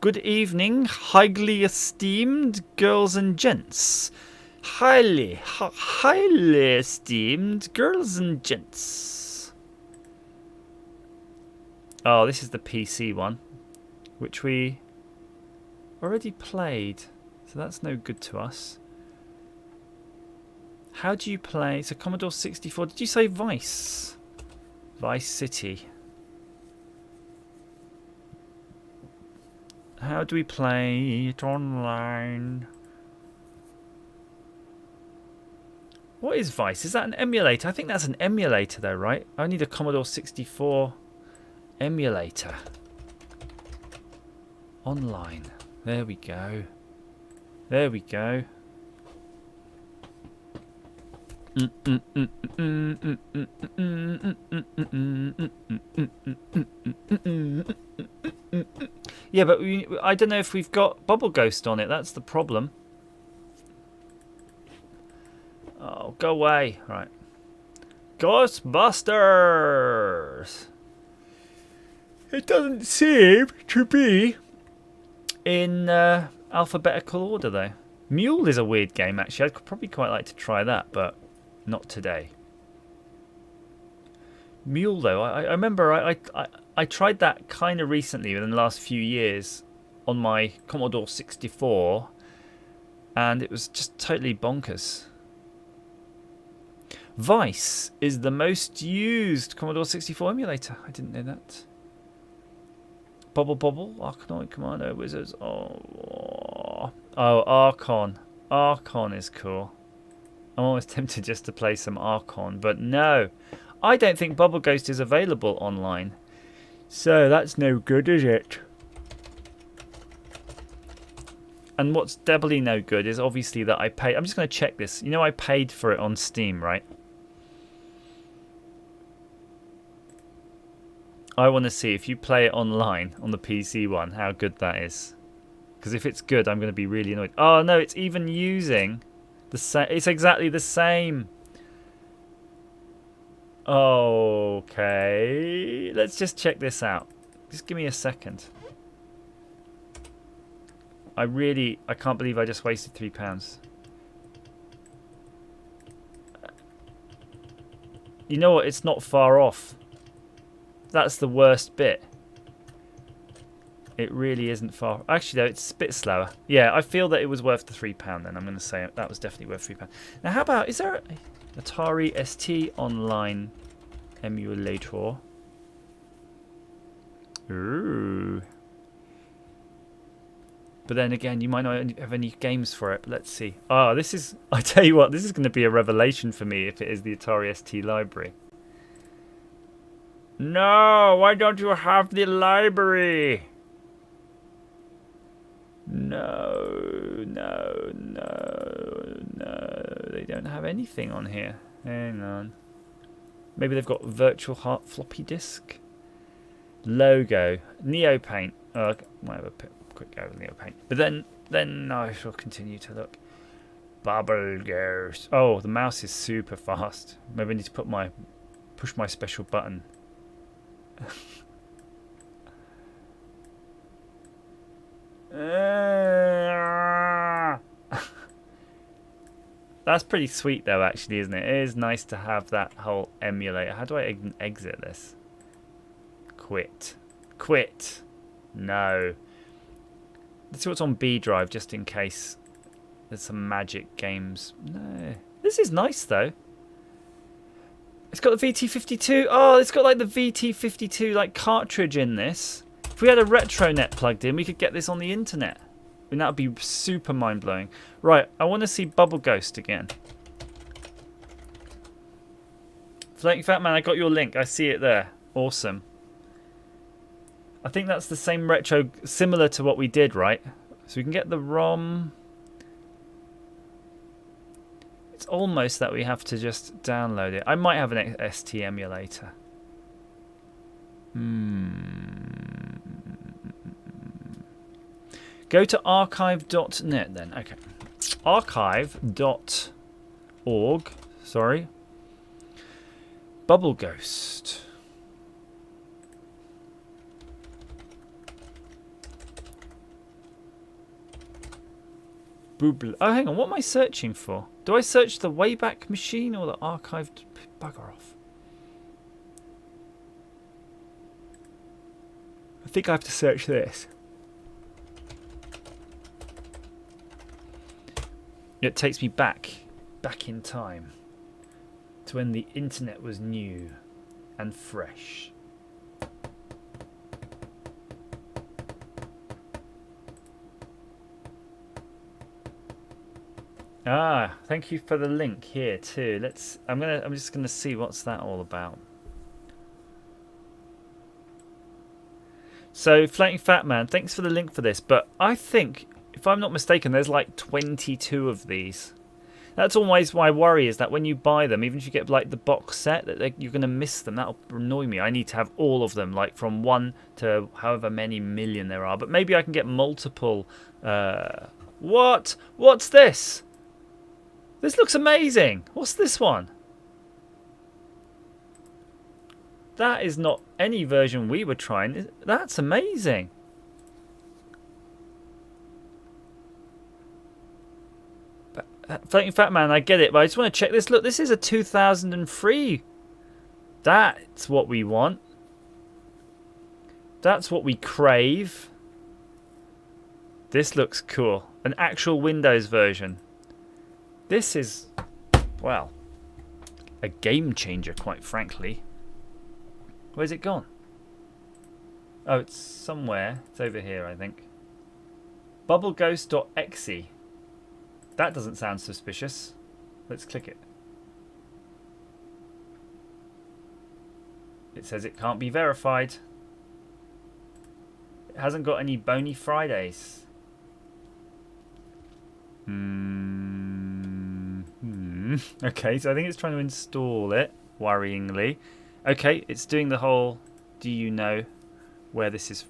A: Good evening, highly esteemed girls and gents. Highly esteemed girls and gents. Oh, this is the PC one, which we already played, so that's no good to us. How do you play? So Commodore 64. Did you say Vice? Vice City. How do we play it online? What is Vice? Is that an emulator? I think that's an emulator though, right? I need a Commodore 64 emulator. Online. There we go. There we go. Yeah, but I don't know if we've got Bubble Ghost on it. That's the problem. Oh, go away. Right. Ghostbusters! It doesn't seem to be in alphabetical order, though. Mule is a weird game, actually. I'd probably quite like to try that, but not today. Mule, though, I remember I tried that kind of recently within the last few years on my Commodore 64, and it was just totally bonkers. Vice is the most used Commodore 64 emulator. I didn't know that. Bubble Bobble, Arkanoid Commando Wizards. Oh, Archon. Archon is cool. I'm always tempted just to play some Archon, but no. I don't think Bubble Ghost is available online. So that's no good, is it? And what's doubly no good is obviously that I paid. I'm just going to check this. You know, I paid for it on Steam, right? I want to see if you play it online on the PC one, how good that is. Because if it's good, I'm going to be really annoyed. Oh no, it's even using the same. It's exactly the same. Okay, let's just check this out. Just give me a second. I can't believe I just wasted £3. You know what? It's not far off. That's the worst bit. It really isn't far. Actually, though, it's a bit slower. Yeah, I feel that it was worth the £3 then. I'm going to say that was definitely worth £3. Now, how about, is there an Atari ST Online emulator? Ooh. But then again, you might not have any games for it. But let's see. Oh, this is... I tell you what, this is going to be a revelation for me if it is the Atari ST library. No, why don't you have the library? No, no, no, no. They don't have anything on here. Hang on. Maybe they've got virtual heart floppy disk. Logo. Neopaint. Oh, I might have a quick go with Neopaint. But then I shall continue to look. Bubble Ghost. Oh, the mouse is super fast. Maybe I need to push my special button. That's pretty sweet though, actually, isn't it? It is nice to have that whole emulator. How do I exit this? Quit. Quit. No. Let's see what's on B drive just in case there's some magic games. No. This is nice though. It's got the VT52. Oh, it's got like the VT52 like cartridge in this. If we had a RetroNet plugged in, we could get this on the internet. And that would be super mind-blowing. Right, I want to see Bubble Ghost again. Floating Fat Man, I got your link. I see it there. Awesome. I think that's the same retro, similar to what we did, right? So we can get the ROM. It's almost that we have to just download it. I might have an ST emulator. Go to archive.net then. Okay. Archive.org. Sorry. Bubble Ghost. Booble. Oh, hang on. What am I searching for? Do I search the Wayback Machine or the archived? Bugger off. I think I have to search this. It takes me back in time to when the internet was new and fresh. Ah, thank you for the link here too. I'm just gonna see what's that all about. So, Floating Fat Man, thanks for the link for this, but I think, if I'm not mistaken, there's like 22 of these. That's always my worry, is that when you buy them, even if you get like the box set, that you're going to miss them. That'll annoy me. I need to have all of them, like from 1 to however many million there are. But maybe I can get multiple. What? What's this? This looks amazing. What's this one? That is not any version we were trying. That's amazing. Floating Fat Man, I get it, but I just want to check this. Look, this is a 2003. That's what we want. That's what we crave. This looks cool. An actual Windows version. This is, well, a game changer, quite frankly. Where's it gone? Oh, it's somewhere. It's over here, I think. Bubbleghost.exe. That doesn't sound suspicious. Let's click it. It says it can't be verified. It hasn't got any bony Fridays. Okay, so I think it's trying to install it, worryingly. Okay, it's doing the whole do you know where this is?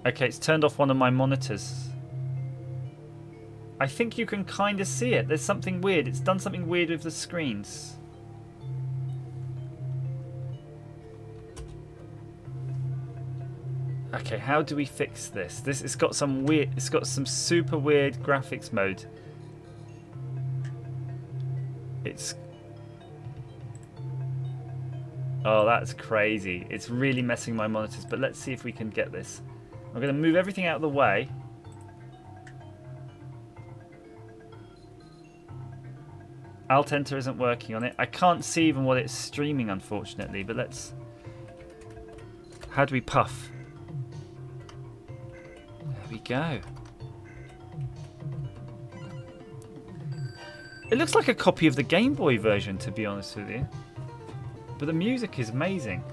A: Okay, it's turned off one of my monitors. I think you can kind of see it. There's something weird. It's done something weird with the screens. Okay, how do we fix this? It's got some weird. It's got some super weird graphics mode. It's. Oh, that's crazy. It's really messing my monitors. But let's see if we can get this. I'm going to move everything out of the way. Alt Enter isn't working on it. I can't see even what it's streaming, unfortunately. But let's. How do we puff? There we go. It looks like a copy of the Game Boy version, to be honest with you. But the music is amazing.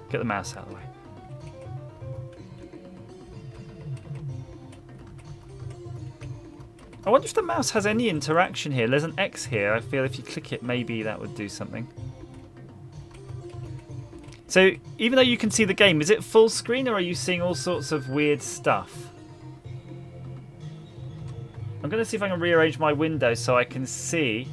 A: Get the mouse out of the way. I wonder if the mouse has any interaction here. There's an X here. I feel if you click it, maybe that would do something. So, even though you can see the game, is it full screen or are you seeing all sorts of weird stuff? I'm going to see if I can rearrange my window so I can see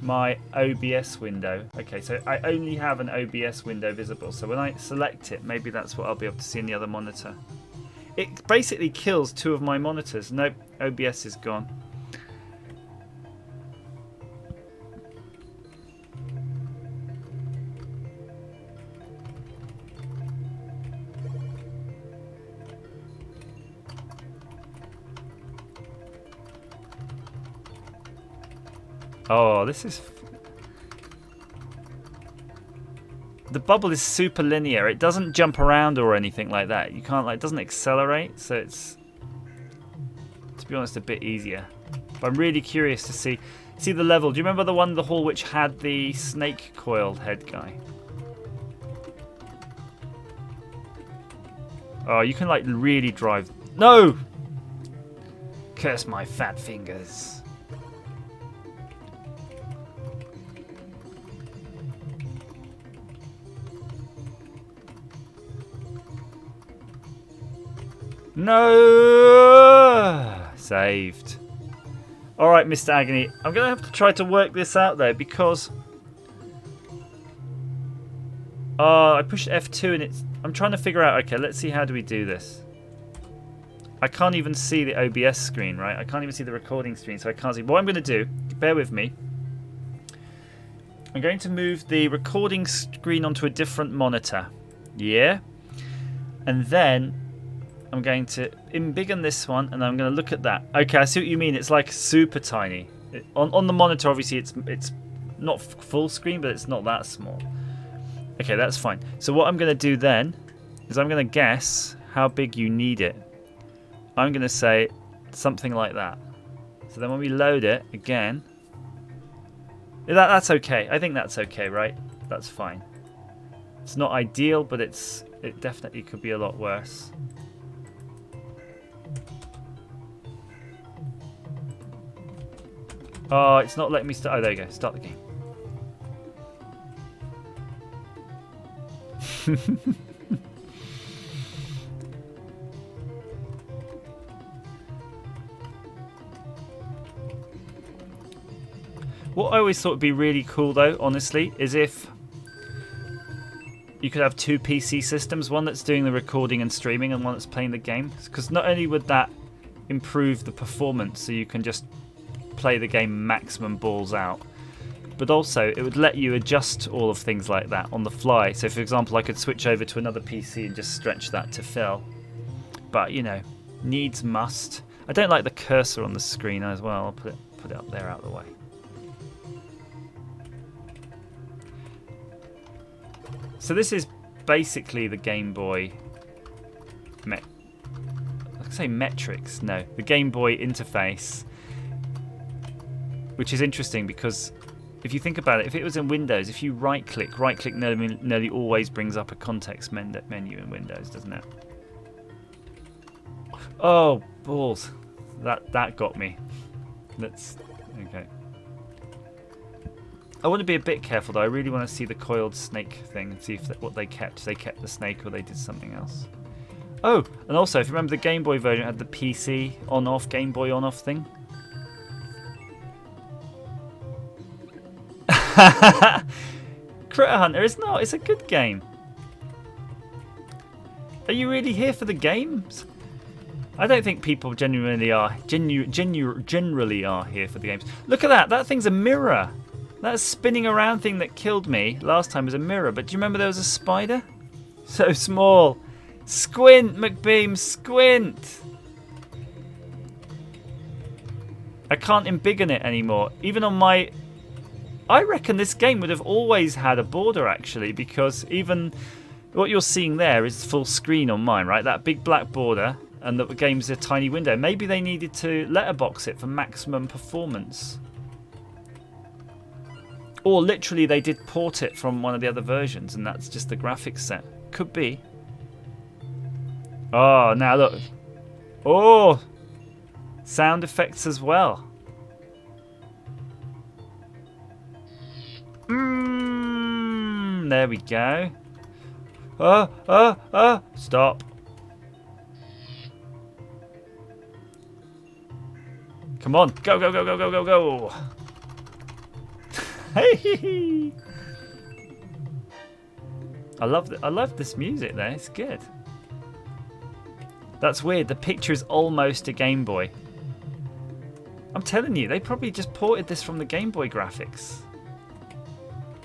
A: my OBS window. Okay, so I only have an OBS window visible. So when I select it, maybe that's what I'll be able to see in the other monitor. It basically kills two of my monitors. Nope, OBS is gone. Oh, this is... The bubble is super linear. It doesn't jump around or anything like that. You can't, like, it doesn't accelerate, so it's, to be honest, a bit easier. But I'm really curious to see the level. Do you remember the one in the hall which had the snake coiled head guy? Oh, you can, like, really drive... No! Curse my fat fingers. No! Saved. Alright, Mr. Agony. I'm going to have to try to work this out, though, because... I pushed F2 and it's... I'm trying to figure out... Okay, let's see how do we do this. I can't even see the OBS screen, right? I can't even see the recording screen, so I can't see... What I'm going to do... Bear with me. I'm going to move the recording screen onto a different monitor. Yeah? And then... I'm going to embiggen this one, and I'm going to look at that. Okay, I see what you mean. It's like super tiny. On the monitor, obviously, it's not full screen, but it's not that small. Okay, that's fine. So what I'm going to do then is I'm going to guess how big you need it. I'm going to say something like that. So then when we load it again, that's okay. I think that's okay, right? That's fine. It's not ideal, but it definitely could be a lot worse. Oh, it's not letting me start. Oh, there you go. Start the game. What I always thought would be really cool, though, honestly, is if you could have two PC systems, one that's doing the recording and streaming and one that's playing the game. Because not only would that improve the performance, so you can just play the game maximum balls out, but also it would let you adjust all of things like that on the fly. So for example, I could switch over to another PC and just stretch that to fill, but you know, needs must. I don't like the cursor on the screen as well. I'll put it up there out of the way. So this is basically the Game Boy I could say metrics, no, the Game Boy interface, which is interesting because if you think about it, if it was in Windows, if you right-click nearly always brings up a context menu in Windows, doesn't it? Oh, balls. that got me. Let's okay. I want to be a bit careful though. I really want to see the coiled snake thing and see if what they kept. If they kept the snake or they did something else. Oh, and also if you remember the Game Boy version had the PC on-off, Game Boy on-off thing. Critter Hunter is not. It's a good game. Are you really here for the games? I don't think people generally are here for the games. Look at that. That thing's a mirror. That spinning around thing that killed me last time was a mirror. But do you remember there was a spider? So small. Squint, McBeam, squint. I can't embiggen it anymore. Even on my... I reckon this game would have always had a border actually, because even what you're seeing there is full screen on mine, right? That big black border. And the game's a tiny window. Maybe they needed to letterbox it for maximum performance. Or literally they did port it from one of the other versions and that's just the graphics set. Could be. Oh, now look. Oh! Sound effects as well. There we go. Stop. Come on, go, go, go, go, go, go, go. Hey! I love this music there. It's good. That's weird. The picture is almost a Game Boy. I'm telling you, they probably just ported this from the Game Boy graphics.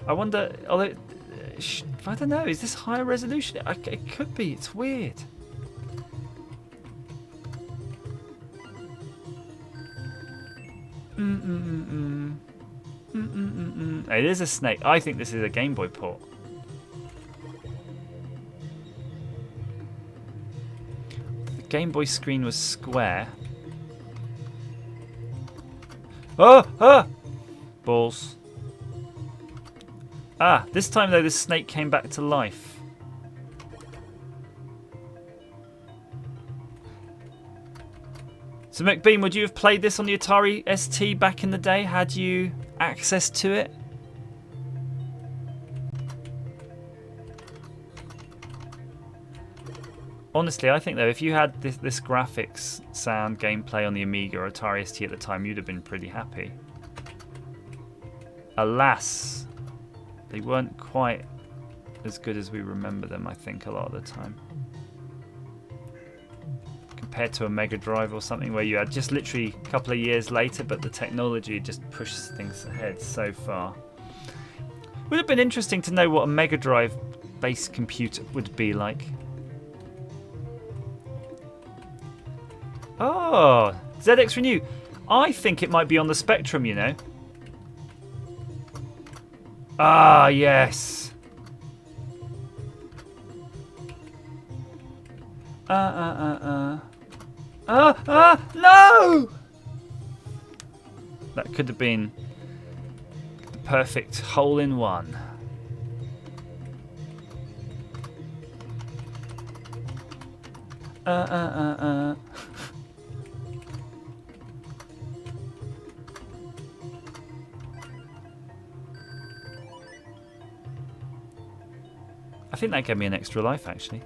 A: I wonder, although I don't know, is this higher resolution? It could be. It's weird. It is a snake. I think this is a Game Boy port. The Game Boy screen was square. Oh! Balls. Ah, this time though the snake came back to life. So McBeam, would you have played this on the Atari ST back in the day? Had you access to it? Honestly, I think though, if you had this graphics, sound, gameplay on the Amiga or Atari ST at the time, you'd have been pretty happy. Alas, they weren't quite as good as we remember them, I think, a lot of the time. Compared to a Mega Drive or something where you had just literally a couple of years later, but the technology just pushes things ahead so far. Would have been interesting to know what a Mega Drive based computer would be like. Oh, ZX Renew. I think it might be on the Spectrum, you know. Ah, yes. No! That could have been the perfect hole-in-one. I think that gave me an extra life, actually.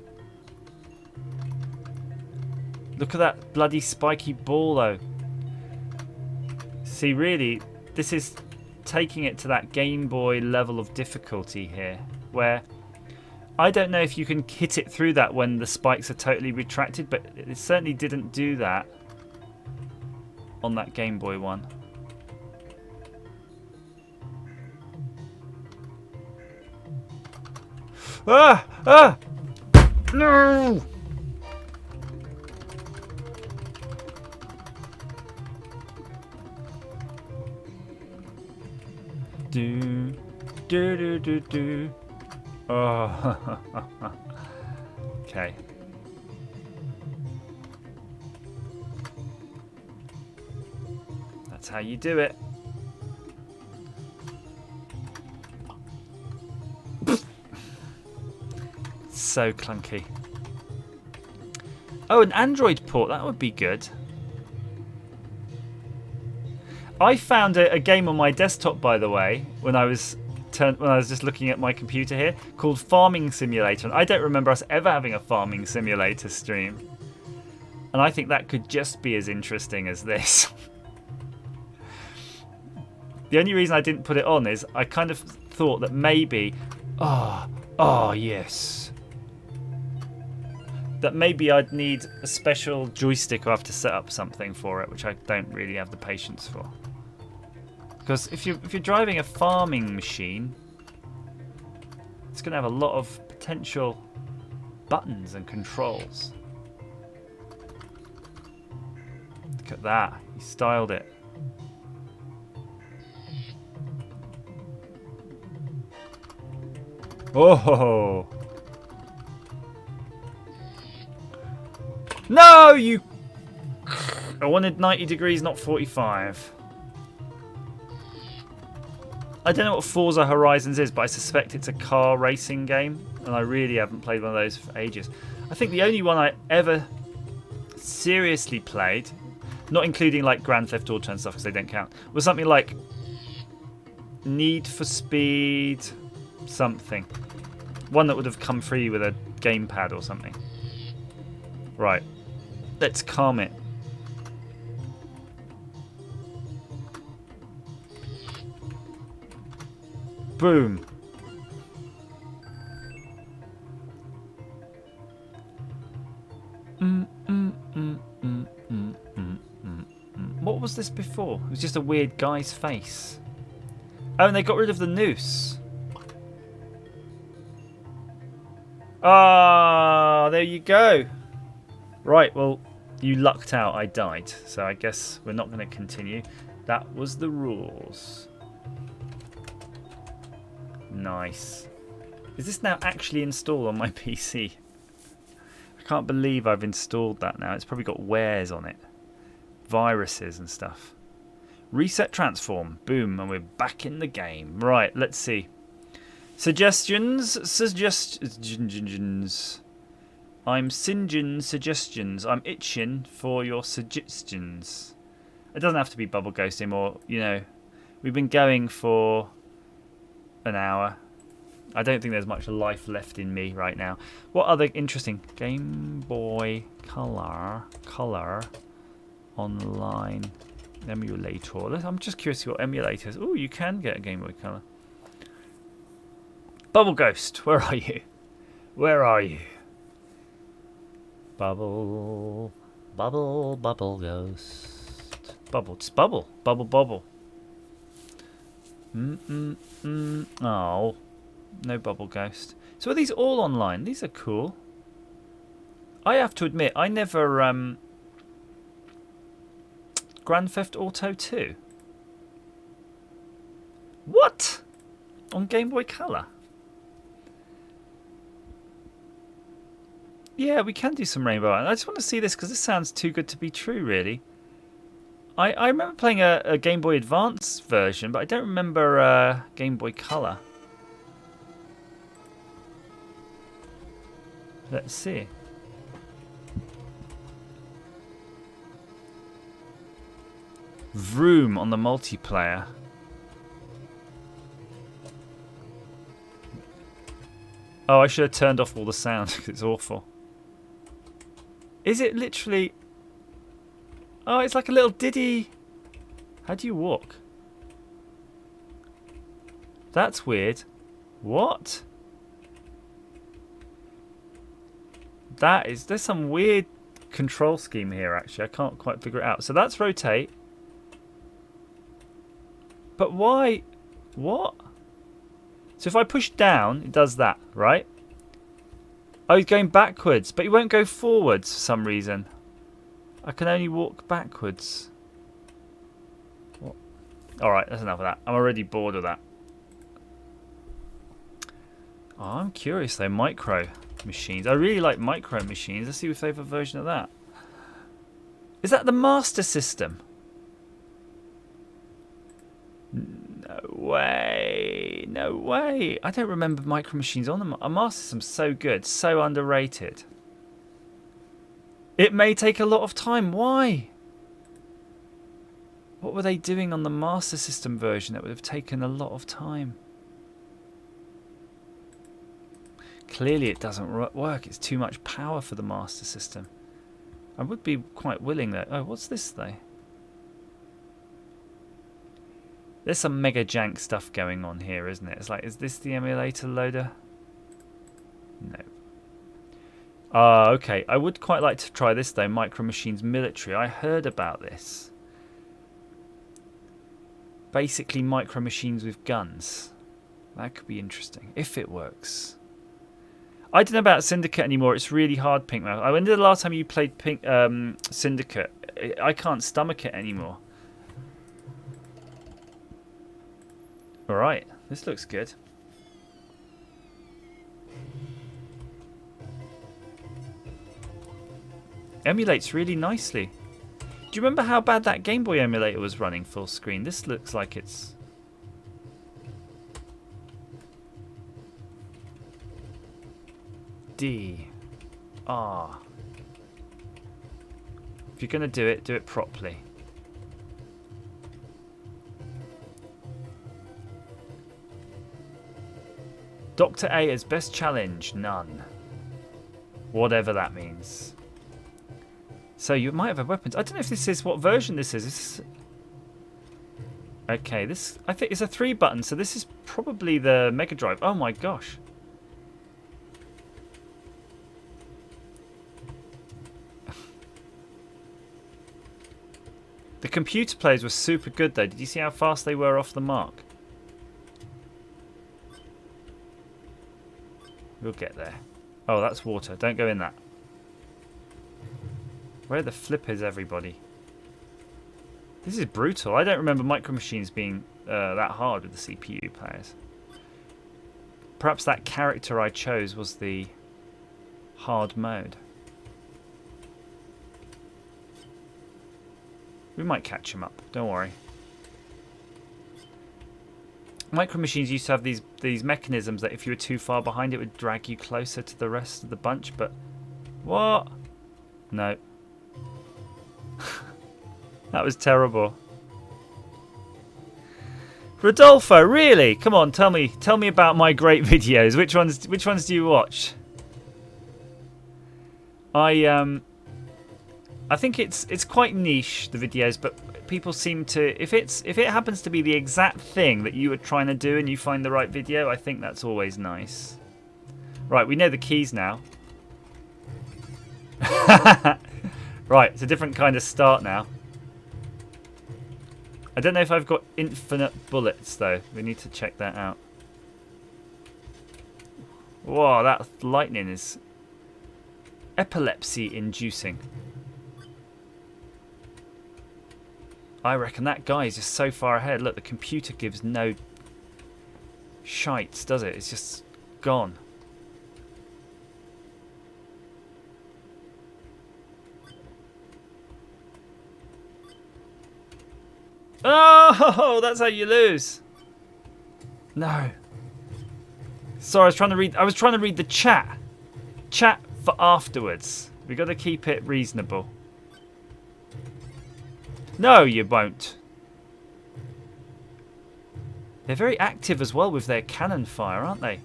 A: Look at that bloody spiky ball, though. See, really, this is taking it to that Game Boy level of difficulty here, where I don't know if you can hit it through that when the spikes are totally retracted, but it certainly didn't do that on that Game Boy one. No! Do. Oh. Okay. That's how you do it. So clunky. Oh, an Android port, that would be good. I found a game on my desktop, by the way, when I was just looking at my computer here, called Farming Simulator. And I don't remember us ever having a Farming Simulator stream. And I think that could just be as interesting as this. The only reason I didn't put it on is I kind of thought that maybe... Oh, yes. That maybe I'd need a special joystick or have to set up something for it, which I don't really have the patience for. Because if you're driving a farming machine, it's going to have a lot of potential buttons and controls. Look at that. He styled it. Oh! No, you... I wanted 90 degrees, not 45. I don't know what Forza Horizons is, but I suspect it's a car racing game, and I really haven't played one of those for ages. I think the only one I ever seriously played, not including like Grand Theft Auto and stuff because they don't count, was something like Need for Speed something. One that would have come free with a gamepad or something. Right. Let's calm it. Boom. What was this before? It was just a weird guy's face. Oh, and they got rid of the noose. Ah, there you go. Right, well, you lucked out. I died. So I guess we're not going to continue. That was the rules. Nice. Is this now actually installed on my PC? I can't believe I've installed that now. It's probably got wares on it. Viruses and stuff. Reset transform. Boom. And we're back in the game. Right, let's see. Suggestions. I'm singeing suggestions. I'm itching for your suggestions. It doesn't have to be Bubble Ghost anymore. You know, we've been going for an hour. I don't think there's much life left in me right now. What other interesting Game Boy Color online emulator? I'm just curious what emulators. Oh, you can get a Game Boy Color. Bubble Ghost, where are you? Where are you? Bubble Ghost. Bubble, just bubble. Bubble. Oh, no Bubble Ghost. So are these all online? These are cool. I have to admit, I never Grand Theft Auto 2. What? On Game Boy Color? Yeah, we can do some Rainbow. I just want to see this because this sounds too good to be true, really. I remember playing a Game Boy Advance version, but I don't remember Game Boy Color. Let's see. Vroom on the multiplayer. Oh, I should have turned off all the sound because it's awful. Is it literally... Oh, it's like a little ditty. How do you walk? That's weird. What? There's some weird control scheme here, actually. I can't quite figure it out. So that's rotate. But why? What? So if I push down, it does that, right? Oh, he's going backwards, but he won't go forwards for some reason. I can only walk backwards. What? Alright, that's enough of that. I'm already bored of that. Oh, I'm curious though, micro machines. I really like micro machines. Let's see if they have a version of that. Is that the Master System? No way. No way. I don't remember micro machines on them. A Master System's so good, so underrated. It may take a lot of time. Why? What were they doing on the Master System version that would have taken a lot of time? Clearly it doesn't work. It's too much power for the Master System. I would be quite willing though. Oh, what's this though? There's some mega jank stuff going on here, isn't it? It's like, is this the emulator loader? No. Okay. I would quite like to try this though. Micro Machines Military. I heard about this. Basically Micro Machines with guns. That could be interesting if it works. I don't know about Syndicate anymore. It's really hard, Pink Mouse. When did the last time you played Syndicate? I can't stomach it anymore. Alright, this looks good. Emulates really nicely. Do you remember how bad that Game Boy emulator was running full screen? This looks like it's... D. R. If you're going to do it properly. Dr. A as best challenge, none. Whatever that means. So you might have weapons. I don't know if this is what version this is. This is... Okay, this I think it's a 3 button, so this is probably the Mega Drive. Oh my gosh. The computer players were super good though. Did you see how fast they were off the mark? We'll get there. Oh, that's water. Don't go in that. Where are the flippers, everybody? This is brutal. I don't remember Micro Machines being that hard with the CPU players. Perhaps that character I chose was the hard mode. We might catch him up. Don't worry. Micro Machines used to have these mechanisms that if you were too far behind, it would drag you closer to the rest of the bunch. But what? No. That was terrible. Rodolfo, really? Come on, tell me about my great videos. Which ones do you watch? I think it's quite niche, the videos, but people seem to, if it happens to be the exact thing that you were trying to do and you find the right video, I think that's always nice. Right, we know the keys now. Right, it's a different kind of start now. I don't know if I've got infinite bullets though. We need to check that out. Whoa, that lightning is epilepsy inducing. I reckon that guy is just so far ahead. Look, the computer gives no shites, does it? It's just gone. Oh, that's how you lose. No. Sorry, I was trying to read the chat. Chat for afterwards. We got to keep it reasonable. No, you won't. They're very active as well with their cannon fire, aren't they?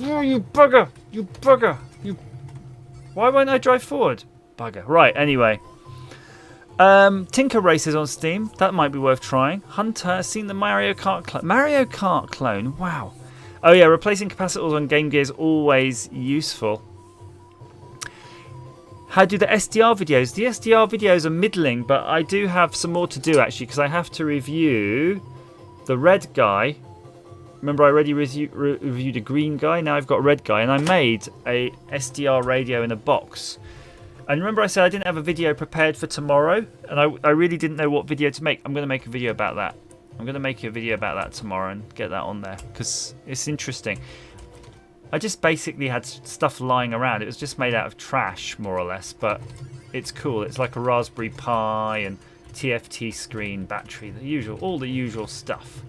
A: Oh, you bugger! You bugger! You. Why won't I drive forward? Bugger. Right. Anyway. Tinker Races on Steam. That might be worth trying. Hunter, seen the Mario Kart clone. Mario Kart clone. Wow. Oh yeah, replacing capacitors on Game Gear is always useful. How do the SDR videos? The SDR videos are middling, but I do have some more to do actually, because I have to review the red guy. Remember I already reviewed a green guy, now I've got a red guy, and I made a SDR radio in a box. And remember I said I didn't have a video prepared for tomorrow, and I really didn't know what video to make. I'm going to make a video about that. I'm going to make a video about that tomorrow and get that on there, because it's interesting. I just basically had stuff lying around. It was just made out of trash, more or less, but it's cool. It's like a Raspberry Pi and TFT screen, battery, the usual, all the usual stuff.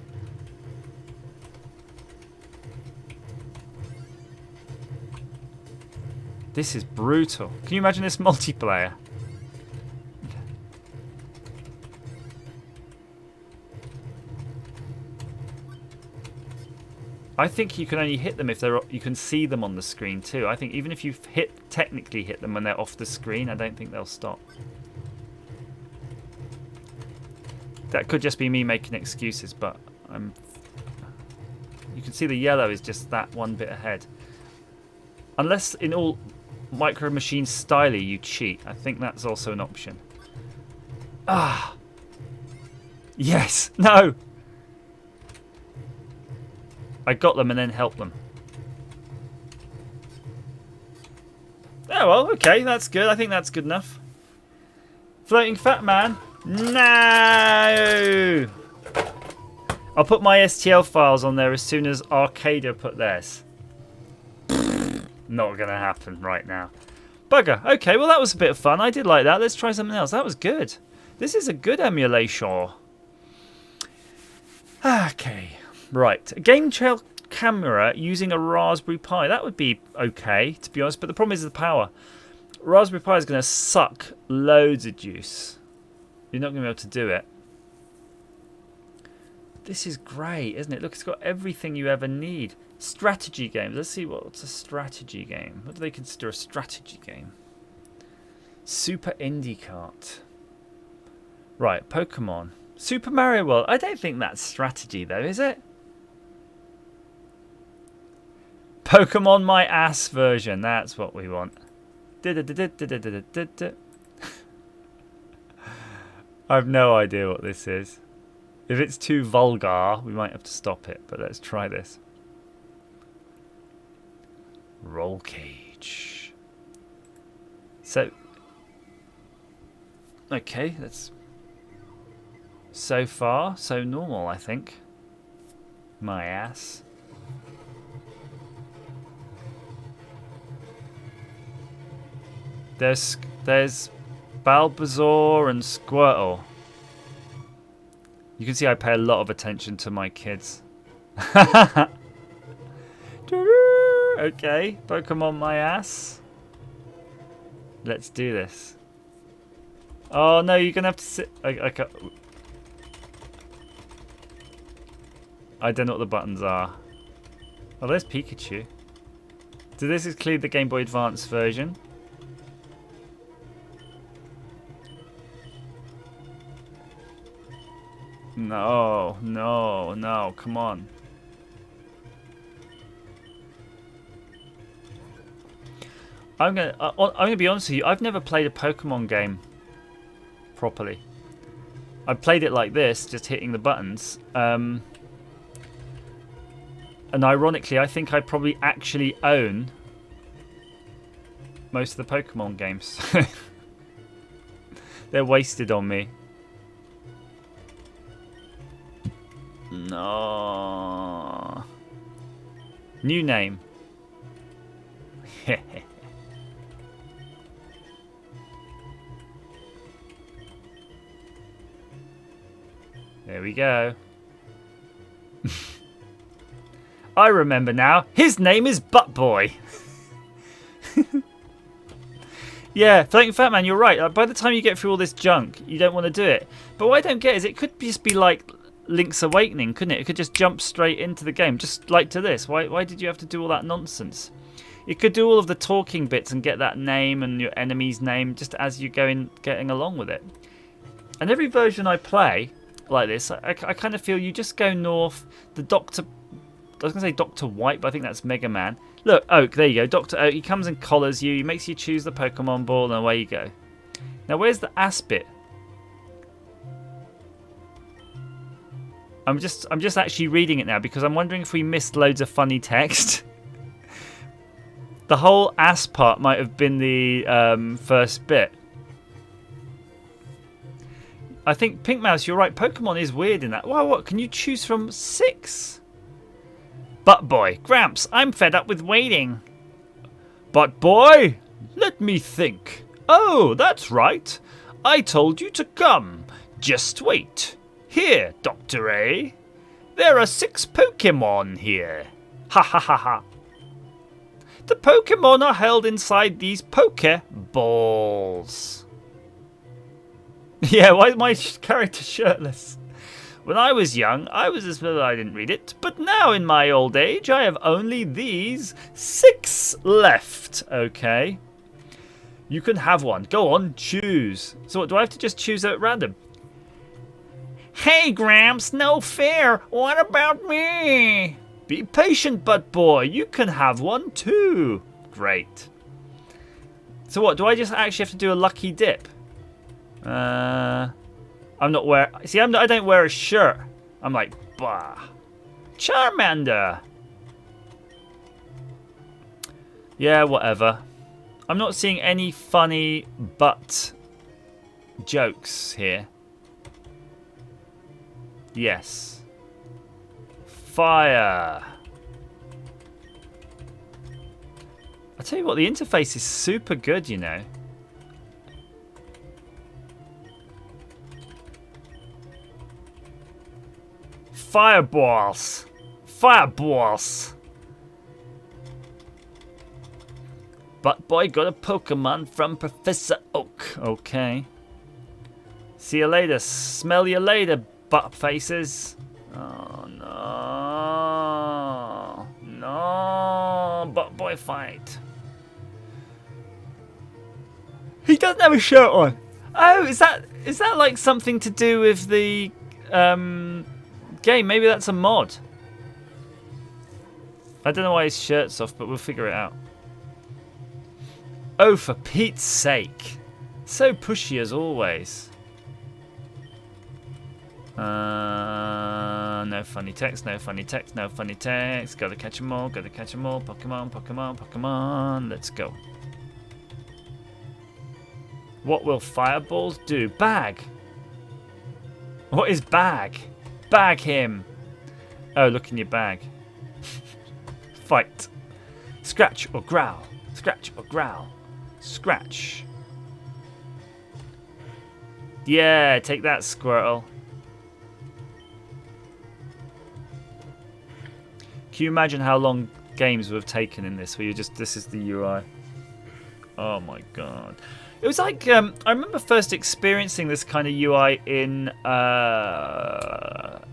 A: This is brutal. Can you imagine this multiplayer? I think you can only hit them if you can see them on the screen too. I think even if you technically hit them when they're off the screen, I don't think they'll stop. That could just be me making excuses, but you can see the yellow is just that one bit ahead. Unless in all Micro Machines style you cheat. I think that's also an option. Ah! Yes! No! I got them and then helped them. Oh well, okay, that's good. I think that's good enough. Floating Fat Man? No! I'll put my STL files on there as soon as Arcadia put theirs. Not going to happen right now. Bugger. Okay, well that was a bit of fun. I did like that. Let's try something else. That was good. This is a good emulation. Okay. Right. A game trail camera using a Raspberry Pi. That would be okay, to be honest. But the problem is the power. Raspberry Pi is going to suck loads of juice. You're not going to be able to do it. This is great, isn't it? Look, it's got everything you ever need. Strategy games. Let's see what's a strategy game. What do they consider a strategy game? Super Indie Kart. Right, Pokemon. Super Mario World. I don't think that's strategy though, is it? Pokemon My Ass version. That's what we want. I've no idea what this is. If it's too vulgar, we might have to stop it, but let's try this. Roll cage. So, okay, that's so far so normal, I think. My ass. There's Bulbasaur and Squirtle. You can see I pay a lot of attention to my kids. Okay, Pokemon My Ass. Let's do this. Oh no, you're gonna have to sit. I can't. I don't know what the buttons are. Oh, there's Pikachu. So this is clearly the Game Boy Advance version. No, no, no, come on. I'm gonna be honest with you, I've never played a Pokemon game properly. I played it like this, just hitting the buttons. And ironically, I think I probably actually own most of the Pokemon games. They're wasted on me. No. New name. There we go. I remember now. His name is Butt Boy. Yeah, Floating Fat Man, you're right. By the time you get through all this junk, you don't want to do it. But what I don't get is it could just be like Link's Awakening, couldn't it? It could just jump straight into the game, just like to this. Why did you have to do all that nonsense? You could do all of the talking bits and get that name and your enemy's name just as you're getting along with it. And every version I play like this, I kind of feel you just go north. The Doctor, I was going to say Dr. White, but I think that's Mega Man. Look, Oak, there you go. Dr. Oak, he comes and collars you. He makes you choose the Pokemon ball, and away you go. Now, where's the ass bit? I'm just actually reading it now because I'm wondering if we missed loads of funny text. The whole ass part might have been the first bit. I think Pink Mouse, you're right. Pokemon is weird in that. Wow, what? Can you choose from 6? Butt Boy, Gramps, I'm fed up with waiting. Butt Boy, let me think. Oh, that's right. I told you to come. Just wait. Here, Dr. A. There are 6 Pokemon here. Ha ha ha ha. The Pokemon are held inside these Pokeballs. Yeah, why is my character shirtless? When I was young, I was as well, I didn't read it, but now in my old age, I have only these 6 left. Okay. You can have one. Go on, choose. So what, do I have to just choose at random? Hey, Gramps, no fair. What about me? Be patient, butt boy. You can have one too. Great. So what, do I just actually have to do a lucky dip? I'm not wearing... See, I don't wear a shirt. I'm like, bah. Charmander. Yeah, whatever. I'm not seeing any funny butt jokes here. Yes. Fire. I tell you what, the interface is super good, you know. Fireballs. Fireballs. Butt boy got a Pokemon from Professor Oak. Okay. See you later. Smell you later, butt faces. Oh no. No. Butt boy fight. He doesn't have a shirt on. Oh, is that like something to do with the game? Maybe that's a mod. I don't know why his shirt's off, but we'll figure it out. Oh, for Pete's sake. So pushy as always. No funny text, no funny text, no funny text. Gotta catch 'em all, gotta catch 'em all. Pokemon, Pokemon, Pokemon. Let's go. What will fireballs do? Bag. What is bag? Bag him. Oh, look in your bag. Fight. Scratch or growl. Scratch or growl. Scratch. Yeah, take that, Squirtle. Can you imagine how long games would have taken in this? Where you just, this is the UI. Oh my god. It was like, I remember first experiencing this kind of UI in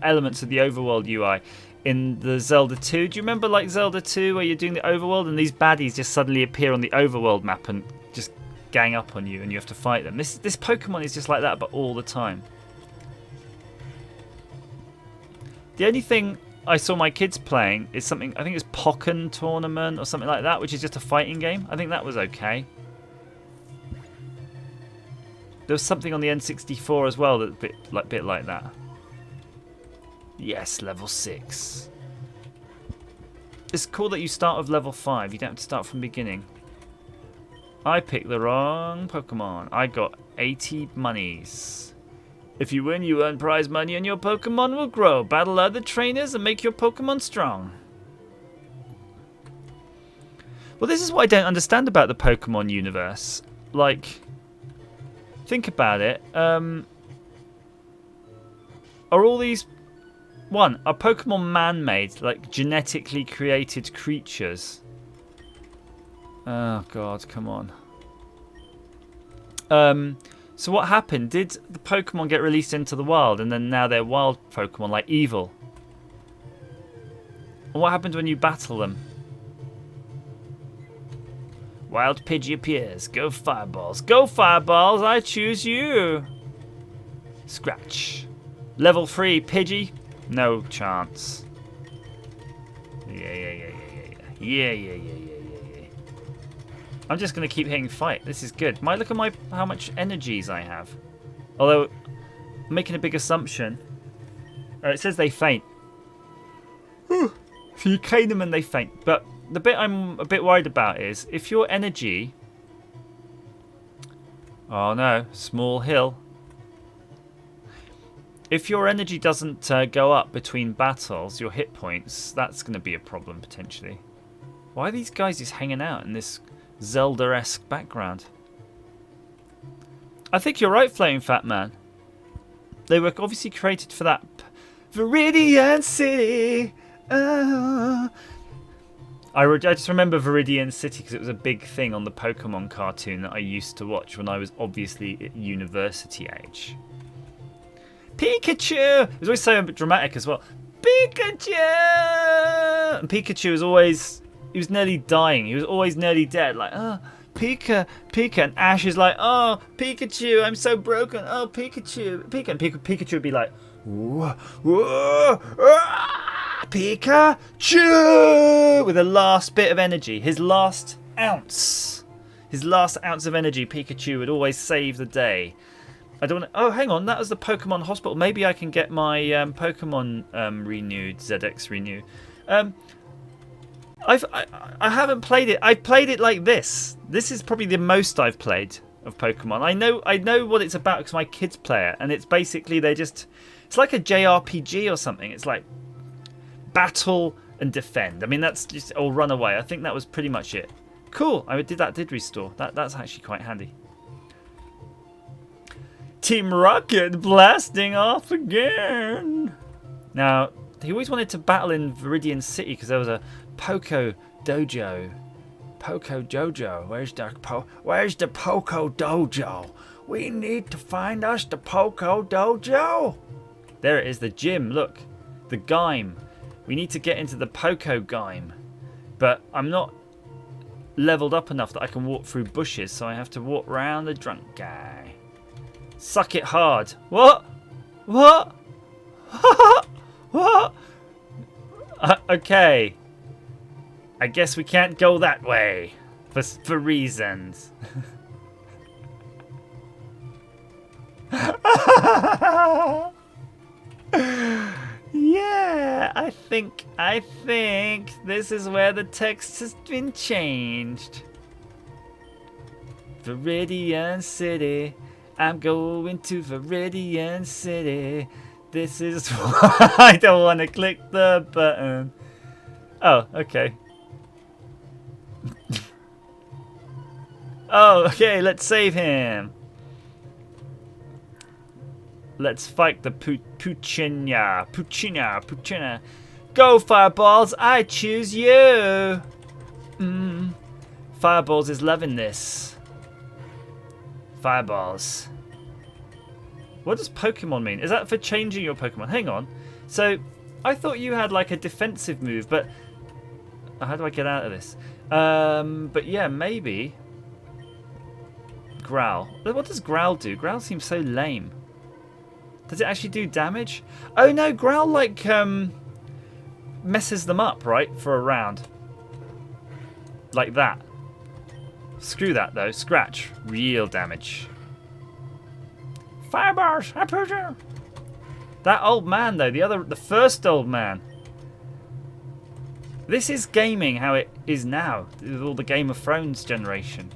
A: elements of the overworld UI in the Zelda 2. Do you remember like Zelda 2 where you're doing the overworld and these baddies just suddenly appear on the overworld map and just gang up on you and you have to fight them? This Pokemon is just like that, but all the time. The only thing I saw my kids playing is something, I think it's Pokken Tournament or something like that, which is just a fighting game. I think that was okay. There was something on the N64 as well that's a bit like that. Yes, level 6. It's cool that you start with level 5. You don't have to start from the beginning. I picked the wrong Pokemon. I got 80 monies. If you win, you earn prize money and your Pokemon will grow. Battle other trainers and make your Pokemon strong. Well, this is what I don't understand about the Pokemon universe. Like, think about it. Are all these... One, are Pokemon man-made, like genetically created creatures? Oh god, come on. So what happened? Did the Pokemon get released into the wild and then now they're wild Pokemon, like evil? And what happens when you battle them? Wild Pidgey appears. Go Fireballs. Go Fireballs, I choose you. Scratch. Level 3 Pidgey. No chance. Yeah. I'm just going to keep hitting fight. This is good. Look at how much energies I have. Although, I'm making a big assumption. It says they faint. So you cane them and they faint. But the bit I'm a bit worried about is if your energy... Oh no, small hill. If your energy doesn't go up between battles, your hit points, that's going to be a problem potentially. Why are these guys just hanging out in this Zelda-esque background? I think you're right, Floating Fat Man. They were obviously created for that Viridian City. I just remember Viridian City because it was a big thing on the Pokemon cartoon that I used to watch when I was obviously at university age. Pikachu! It was always so dramatic as well. Pikachu! And Pikachu was always... He was nearly dying. He was always nearly dead. Like, oh, Pika. And Ash is like, oh, Pikachu, I'm so broken. Oh, Pikachu. And Pikachu would be like, whoa, whoa, ah, Pikachu! With the last bit of energy. His last ounce of energy, Pikachu would always save the day. I don't want to... Oh, hang on. That was the Pokemon Hospital. Maybe I can get my Pokemon renewed, ZX Renew. I haven't played it. I've played it like this. This is probably the most I've played of Pokemon. I know what it's about because my kids play it, and it's basically it's like a JRPG or something. It's like battle and defend. I mean, that's just or run away. I think that was pretty much it. Cool. Did restore. That's actually quite handy. Team Rocket blasting off again. Now, he always wanted to battle in Viridian City because there was a Poco Dojo. Poco Dojo. Where's the Poco Dojo? We need to find us the Poco Dojo. There it is, the gym. Look, the Gaim. We need to get into the Poco Gaim. But I'm not leveled up enough that I can walk through bushes, so I have to walk round the drunk guy. Suck it hard. What? What? What? Okay. I guess we can't go that way for reasons. Yeah, I think this is where the text has been changed. Viridian City. I'm going to Viridian City. This is why I don't want to click the button. Oh, okay. Oh, okay, let's save him. Let's fight the Puccina. Go, Fireballs, I choose you. Fireballs is loving this. Fireballs. What does Pokemon mean? Is that for changing your Pokemon? Hang on. So, I thought you had like a defensive move, but... How do I get out of this? But yeah, maybe... Growl. What does Growl do? Growl seems so lame. Does it actually do damage? Oh no, Growl like messes them up, right? For a round. Like that. Screw that though. Scratch. Real damage. Fireballs! I put you. That old man though, the first old man. This is gaming how it is now, with all the Game of Thrones generation.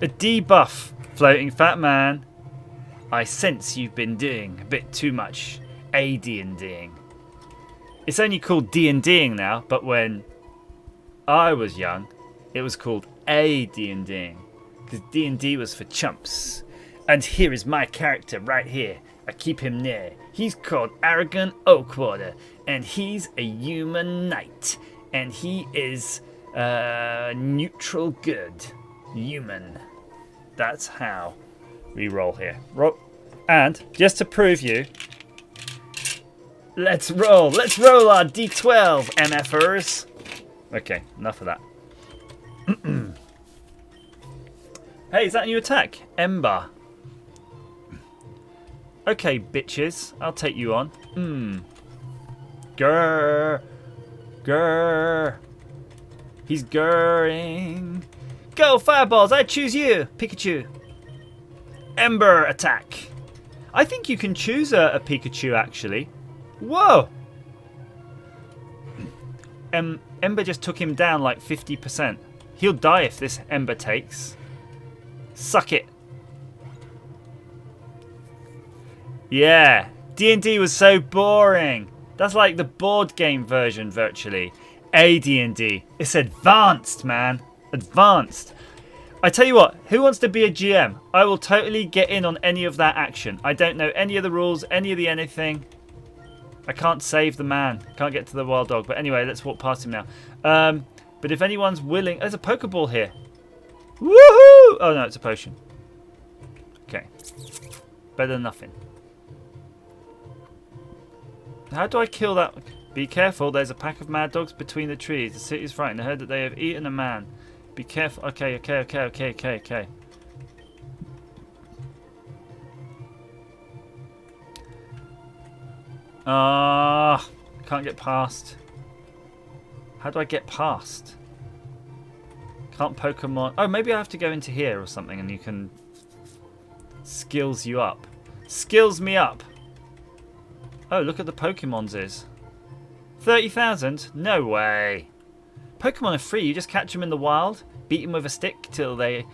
A: A debuff, floating fat man. I sense you've been doing a bit too much AD&Ding. It's only called D&Ding now, but when I was young, it was called AD&Ding, because D&D was for chumps. And here is my character right here. I keep him near. He's called Arrogant Oakwater, and he's a human knight, and he is neutral good. Human. That's how we roll here. And just to prove you, let's roll. Let's roll our D12, MFers. Okay, enough of that. Hey, is that a new attack? Ember. Okay, bitches. I'll take you on. Grr. Grr. He's grrring. Go, Fireballs! I choose you, Pikachu. Ember attack. I think you can choose a Pikachu, actually. Whoa! Ember just took him down like 50%. He'll die if this Ember takes. Suck it. Yeah, D&D was so boring. That's like the board game version, virtually. AD&D. It's advanced, man. Advanced. I tell you what, who wants to be a GM? I will totally get in on any of that action. I don't know any of the rules, any of the anything. I can't save the man. Can't get to the wild dog. But anyway, let's walk past him now. But if anyone's willing... There's a Pokeball here. Woohoo! Oh, no, it's a potion. Okay. Better than nothing. How do I kill that? Be careful, there's a pack of mad dogs between the trees. The city is frightened. I heard that they have eaten a man. Be careful. Okay. Can't get past. How do I get past? Can't Pokemon... Oh, maybe I have to go into here or something and you can... Skills you up. Skills me up. Oh, look at the Pokemons is. 30,000? No way. Pokemon are free. You just catch them in the wild, beat them with a stick till they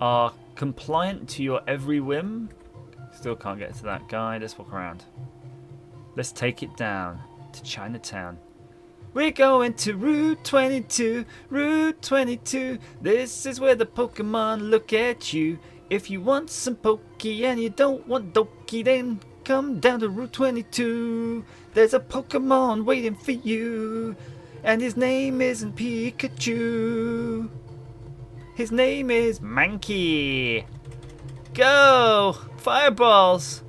A: are compliant to your every whim. Still can't get to that guy. Let's walk around. Let's take it down to Chinatown. We're going to Route 22, Route 22. This is where the Pokemon look at you. If you want some Pokey and you don't want Doki, then come down to Route 22. There's a Pokemon waiting for you. And his name isn't Pikachu. His name is Mankey. Go! Fireballs!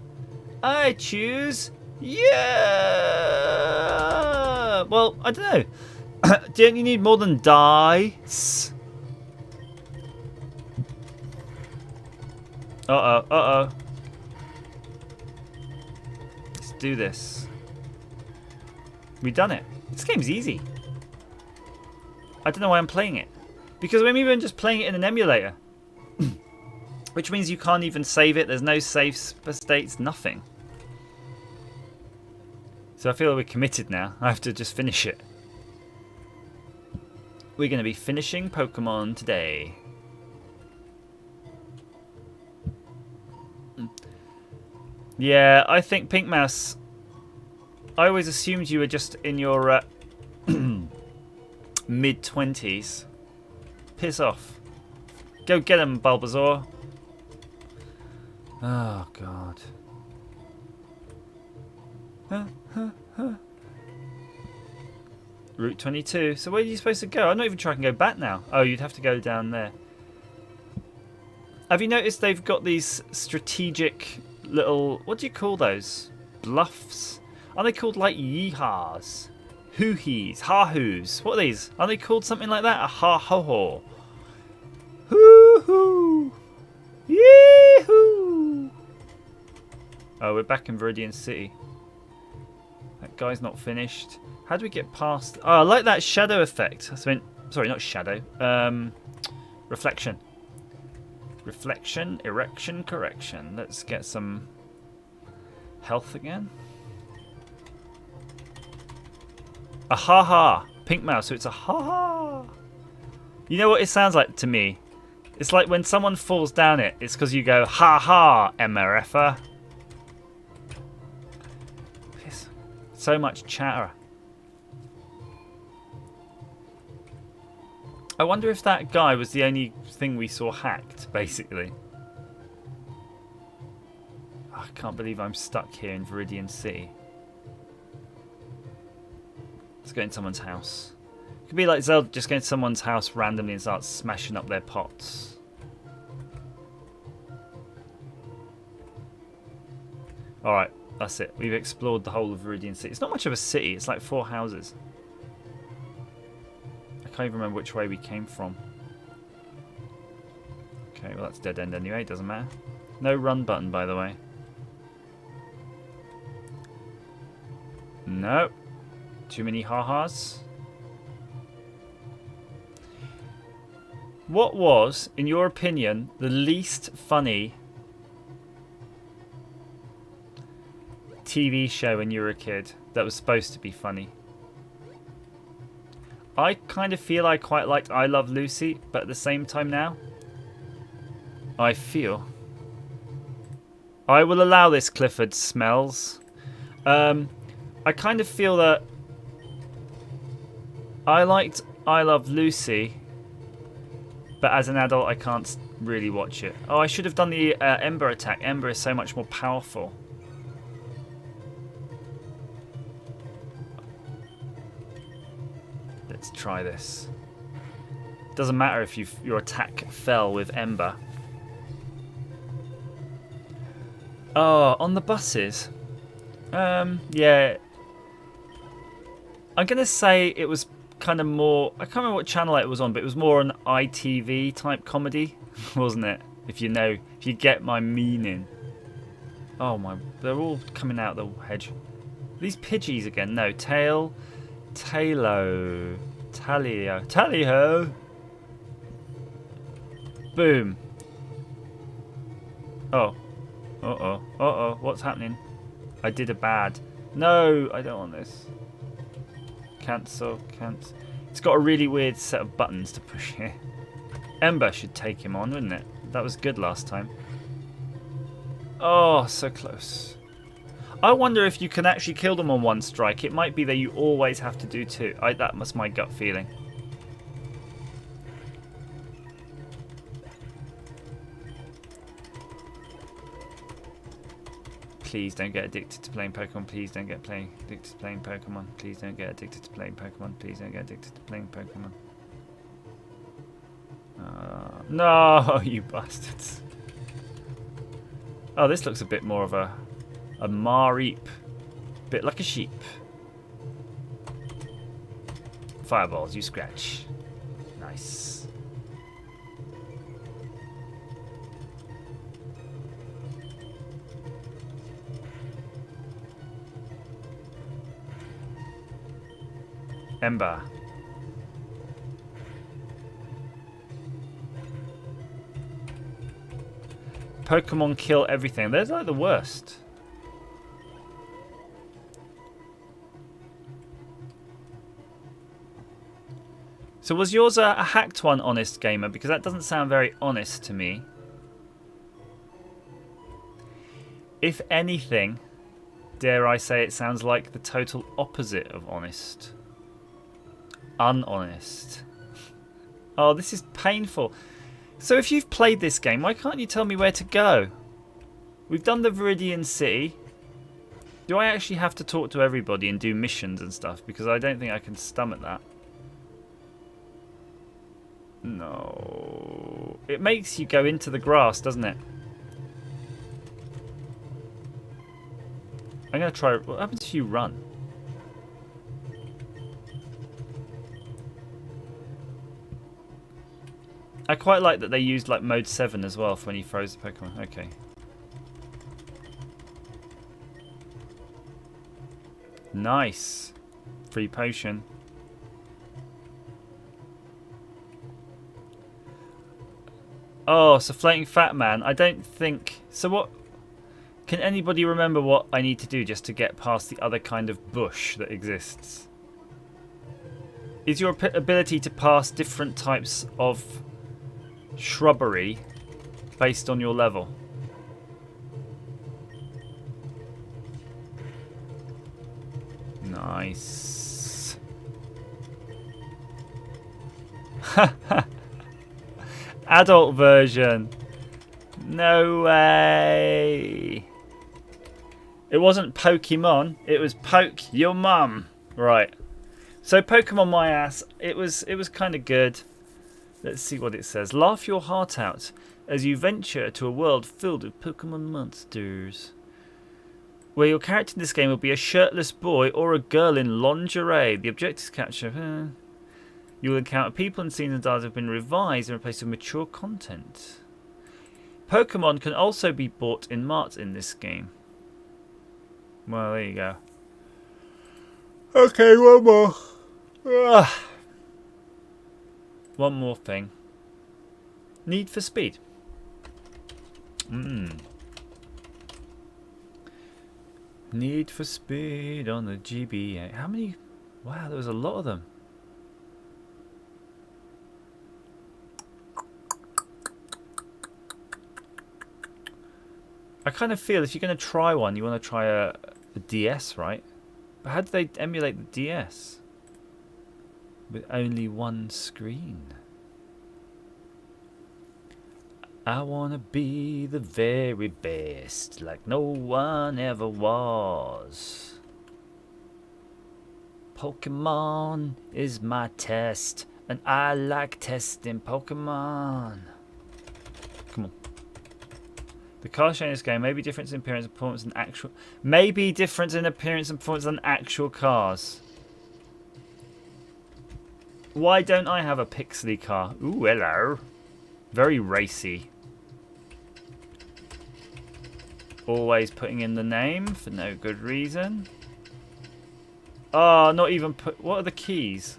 A: I choose... Yeah! Well, I don't know. Don't you need more than dice? Uh-oh. Let's do this. We've done it. This game's easy. I don't know why I'm playing it. Because I'm even just playing it in an emulator. Which means you can't even save it. There's no save states, nothing. So I feel we're committed now. I have to just finish it. We're going to be finishing Pokemon today. Yeah, I think Pink Mouse... I always assumed you were just in your mid-20s. Piss off. Go get him, Bulbasaur. Oh, God. Route 22. So where are you supposed to go? I'm not even sure I can go back now. Oh, you'd have to go down there. Have you noticed they've got these strategic little... What do you call those? Bluffs? Are they called like yeehaws? Hoo-hees? Ha-hoos? What are these? Are they called something like that? A ha-ho-ho? Hoo-hoo! Yee-hoo! Oh, we're back in Viridian City. That guy's not finished. How do we get past... Oh, I like that shadow effect. Sorry, not shadow. Reflection. Reflection, erection, correction. Let's get some health again. A ha-ha. Pink Mouse, so it's a ha-ha. You know what it sounds like to me? It's like when someone falls down it, it's because you go, ha-ha, MRFer. So much chatter. I wonder if that guy was the only thing we saw hacked, basically. Oh, I can't believe I'm stuck here in Viridian City. Let's go in someone's house. It could be like Zelda just going to someone's house randomly and start smashing up their pots. Alright, that's it. We've explored the whole of Viridian City. It's not much of a city. It's like 4 houses. I can't even remember which way we came from. Okay, well that's dead end anyway. Doesn't matter. No run button, by the way. Nope. Too many ha-has. What was, in your opinion, the least funny TV show when you were a kid that was supposed to be funny? I kind of feel I quite liked I Love Lucy, but at the same time now, I feel I will allow this Clifford Smells. I kind of feel that I liked I Love Lucy, but as an adult I can't really watch it. Oh, I should have done the Ember attack. Ember is so much more powerful. Let's try this. Doesn't matter if your attack fell with Ember. Oh, on the buses. Yeah. I'm going to say it was kind of more... I can't remember what channel it was on, but it was more an ITV type comedy, wasn't it? If you know, if you get my meaning. Oh my, they're all coming out the hedge. These Pidgeys again. No, Tail, Talo, Talio, Talio. Boom. Oh. Uh-oh. Uh-oh. What's happening? I did a bad. No, I don't want this. Cancel. Cancel. It's got a really weird set of buttons to push here. Ember should take him on, wouldn't it? That was good last time. Oh, so close. I wonder if you can actually kill them on one strike. It might be that you always have to do two. That was my gut feeling. Please don't get addicted to playing Pokemon. Please don't get addicted to playing Pokemon. Please don't get addicted to playing Pokemon. Please don't get addicted to playing Pokemon. No, you bastards. Oh, this looks a bit more of a Mareep. Bit like a sheep. Fireballs, you scratch. Nice. Ember. Pokemon kill everything. They're like the worst. So was yours a hacked one, Honest Gamer? Because that doesn't sound very honest to me. If anything, dare I say, it sounds like the total opposite of honest. Unhonest. Oh, this is painful. So if you've played this game, why can't you tell me where to go? We've done the Viridian City. Do I actually have to talk to everybody and do missions and stuff? Because I don't think I can stomach that. No. It makes you go into the grass, doesn't it? I'm going to try... What happens if you run? I quite like that they used like mode 7 as well for when he throws the Pokemon. Okay. Nice. Free potion. Oh, so floating fat man. I don't think... So what... Can anybody remember what I need to do just to get past the other kind of bush that exists? Is your ability to pass different types of shrubbery based on your level? Nice. Adult version. No way. It wasn't Pokemon, it was Poke Your Mum. Right. So Pokemon My Ass, it was kind of good. Let's see what it says. Laugh your heart out as you venture to a world filled with Pokemon monsters. Where your character in this game will be a shirtless boy or a girl in lingerie. The objective is capture. You will encounter people and scenes and dialogue have been revised and replaced with mature content. Pokemon can also be bought in marts in this game. Well, there you go. Okay, one more. One more thing. Need for Speed. Need for Speed on the GBA. How many? Wow, there was a lot of them. I kind of feel if you're going to try one, you want to try a DS, right? But how do they emulate the DS? With only one screen. I want to be the very best, like no one ever was. Pokemon is my test, and I like testing Pokemon. Come on. The cars shown in this game may be different in appearance and performance than actual. May be different in appearance and performance than actual cars. Why don't I have a pixely car? Ooh, hello. Very racy. Always putting in the name for no good reason. Oh, not even put... What are the keys?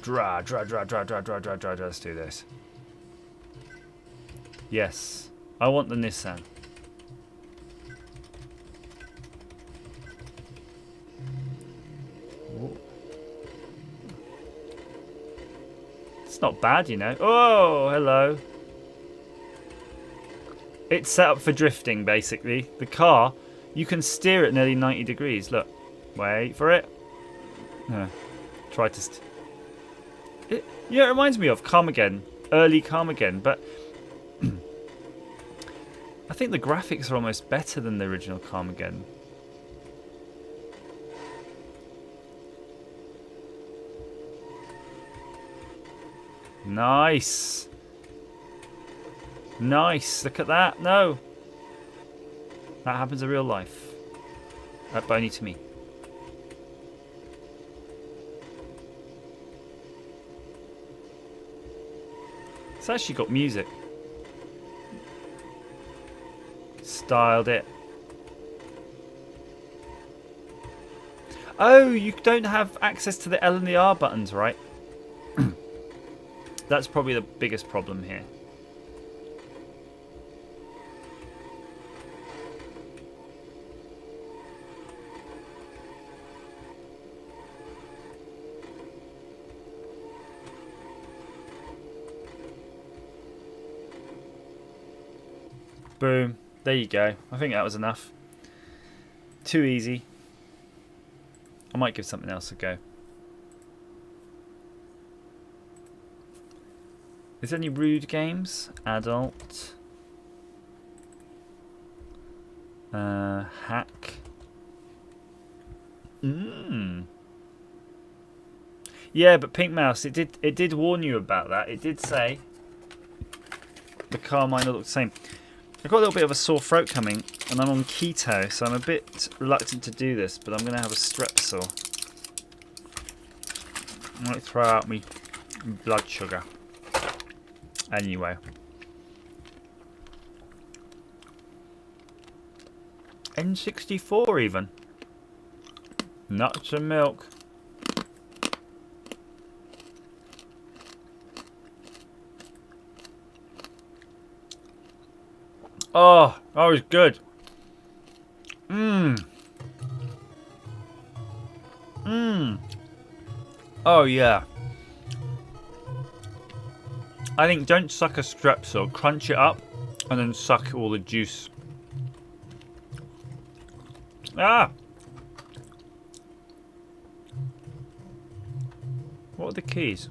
A: Draw. Let's do this. Yes. I want the Nissan. It's not bad, you know. Oh, hello. It's set up for drifting, basically. The car, you can steer it nearly 90 degrees. Look. Wait for it. No. Try to... Yeah, it reminds me of Carmageddon. Early Carmageddon, but... I think the graphics are almost better than the original Carmageddon. Nice. Nice. Look at that. No. That happens in real life. But only to me. It's actually got music. Styled it. Oh, you don't have access to the L and the R buttons, right? That's probably the biggest problem here. Boom. There you go. I think that was enough. Too easy. I might give something else a go. Is there any rude games? Adult. Hack. Yeah, but Pink Mouse, it did warn you about that. It did say the car might not look the same. I've got a little bit of a sore throat coming, and I'm on keto, so I'm a bit reluctant to do this, but I'm going to have a Strepsil. I might throw out my blood sugar. Anyway. N64 even. Nuts and milk. Oh, that was good. Oh, yeah. I think don't suck a Strepsil. Crunch it up and then suck all the juice. Ah! What are the keys?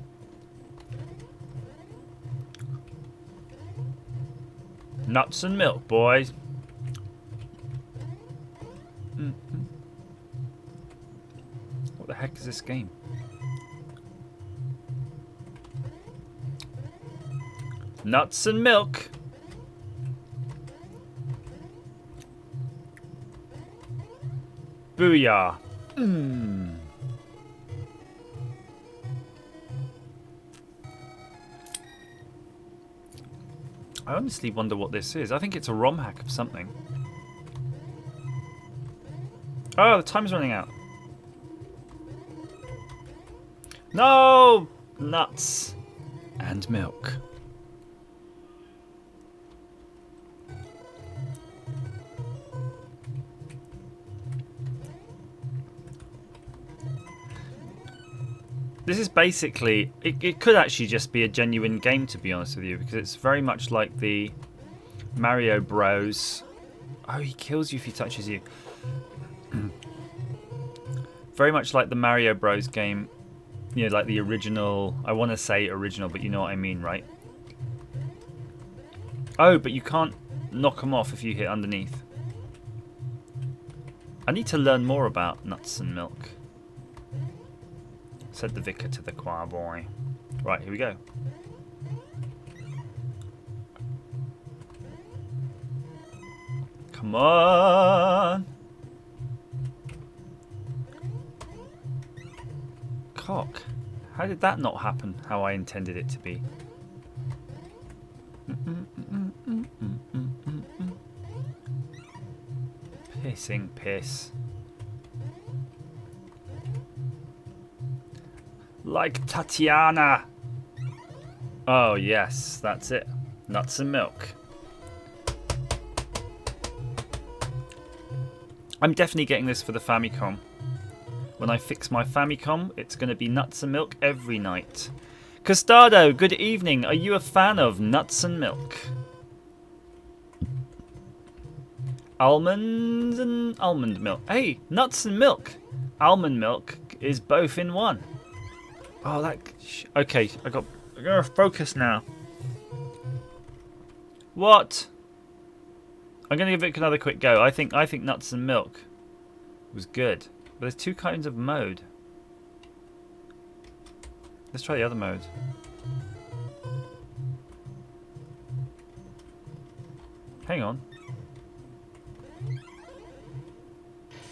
A: Nuts and milk, boys. What the heck is this game? Nuts and milk. Booyah. I honestly wonder what this is. I think it's a ROM hack of something. Oh, the time's running out. No! Nuts and milk. This is basically, it could actually just be a genuine game, to be honest with you, because it's very much like the Mario Bros. Oh, he kills you if he touches you. Very much like the Mario Bros game, you know, like the original, I want to say original, but you know what I mean, right? Oh, but you can't knock them off if you hit underneath. I need to learn more about nuts and milk. Said the vicar to the choir boy. Right, here we go. Come on. cock. How did that not happen how I intended it to be? Pissing piss. Like Tatiana. Oh yes, that's it. Nuts and milk. I'm definitely getting this for the Famicom. When I fix my Famicom, it's going to be nuts and milk every night. Costado, good evening. Are you a fan of nuts and milk? Almonds and almond milk. Hey, nuts and milk. Almond milk is both in one. Oh, that... Okay, I gotta focus now. What? I'm gonna give it another quick go. I think nuts and milk was good. But there's two kinds of mode. Let's try the other mode. Hang on.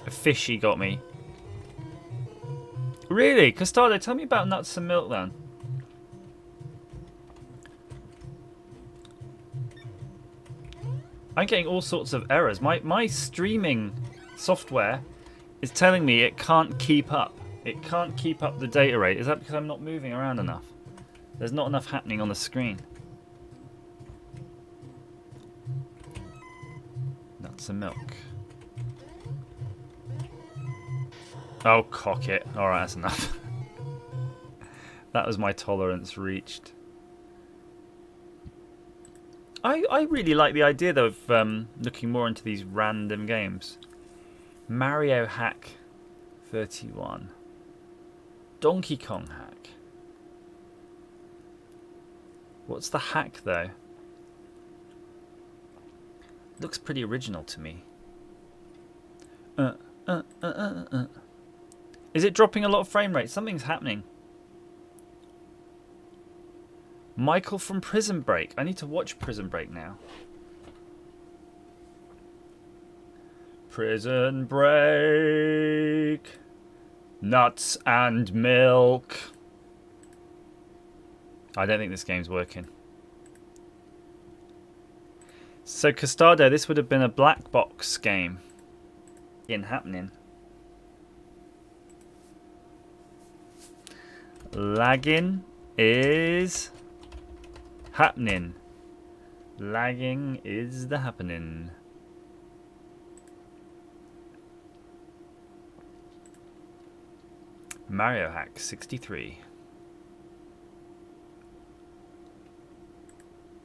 A: A fishy got me. Really? Costado, tell me about nuts and milk then. I'm getting all sorts of errors. My streaming software is telling me it can't keep up. It can't keep up the data rate. Is that because I'm not moving around enough? There's not enough happening on the screen. Nuts and milk. Oh, cock it. Alright, that's enough. That was my tolerance reached. I really like the idea, though, of looking more into these random games. Mario Hack 31. Donkey Kong Hack. What's the hack, though? Looks pretty original to me. Is it dropping a lot of frame rate? Something's happening. Michael from Prison Break. I need to watch Prison Break now. Prison Break. Nuts and milk. I don't think this game's working. So Costado, this would have been a black box game. Happening. Lagging is happening. Lagging is the happening. Mario Hack 63.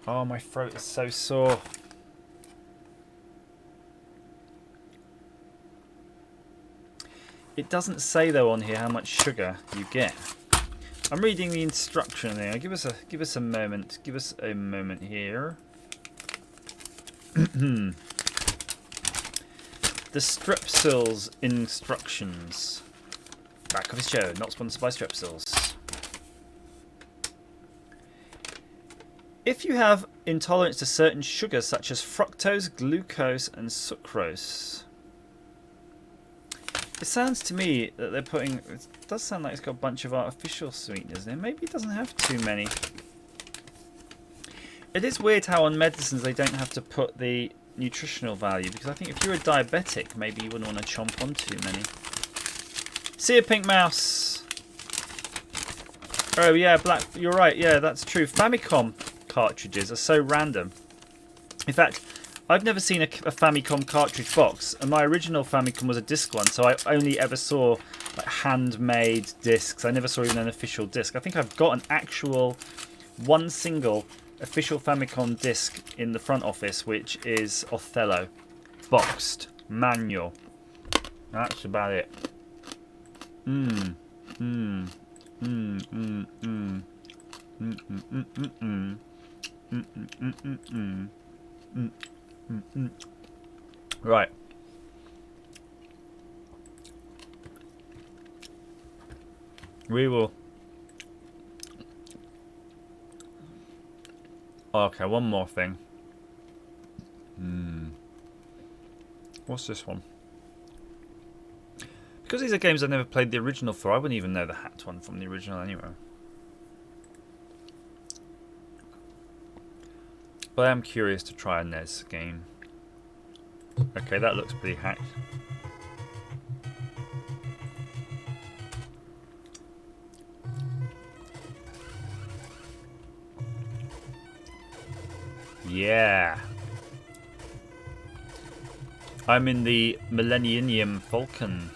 A: Oh, my throat is so sore. It doesn't say though on here how much sugar you get. I'm reading the instruction there. Give us a moment. Give us a moment here. The Strepsils instructions. Back of his show, not sponsored by Strepsils. If you have intolerance to certain sugars such as fructose, glucose, and sucrose. It sounds to me that they're putting... It does sound like it's got a bunch of artificial sweeteners in it. Maybe it doesn't have too many. It is weird how on medicines they don't have to put the nutritional value, because I think if you're a diabetic, maybe you wouldn't want to chomp on too many. See a pink mouse. Oh yeah, black. You're right. Yeah, that's true. Famicom cartridges are so random. In fact, I've never seen a Famicom cartridge box, and my original Famicom was a disc one, so I only ever saw like handmade discs. I never saw even an official disc. I think I've got an actual one single official Famicom disc in the front office, which is Othello, boxed, manual. That's about it. Right. We will. Okay, one more thing. What's this one? Because these are games I've never played the original for, I wouldn't even know the hat one from the original anyway. But I am curious to try a NES game. Okay, that looks pretty hacked. Yeah. I'm in the Millennium Falcon.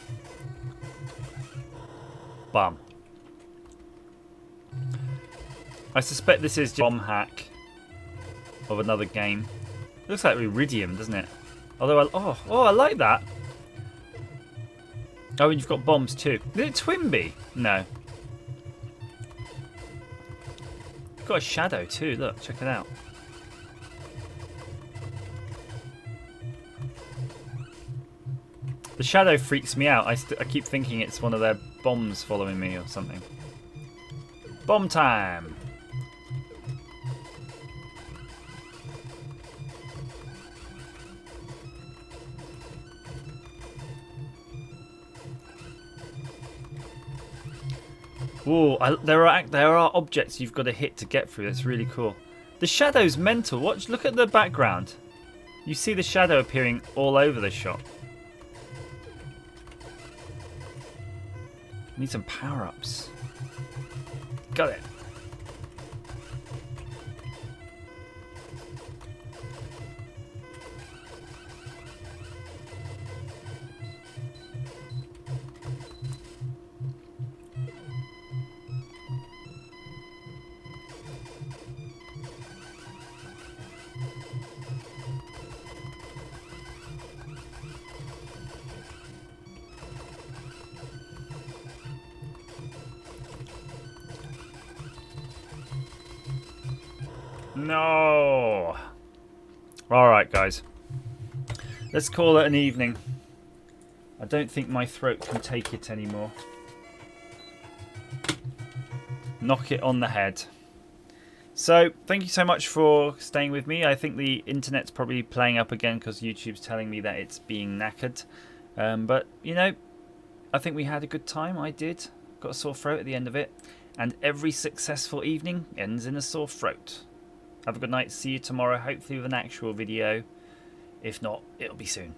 A: Bum. I suspect this is just a bomb hack of another game. It looks like Iridium, doesn't it? Although, I like that. Oh, and you've got bombs too. Is it Twinbee? No. You've got a shadow too. Look, check it out. The shadow freaks me out. I keep thinking it's one of their bombs following me or something. Bomb time! Ooh, there are objects you've got to hit to get through. That's really cool. The shadow's mental. Look at the background. You see the shadow appearing all over the shot. Need some power-ups. Got it. No. All right, guys. Let's call it an evening. I don't think my throat can take it anymore. Knock it on the head. So, thank you so much for staying with me. I think the internet's probably playing up again because YouTube's telling me that it's being knackered. But, you know, I think we had a good time. I did. Got a sore throat at the end of it. And every successful evening ends in a sore throat. Have a good night. See you tomorrow, hopefully with an actual video. If not, it'll be soon.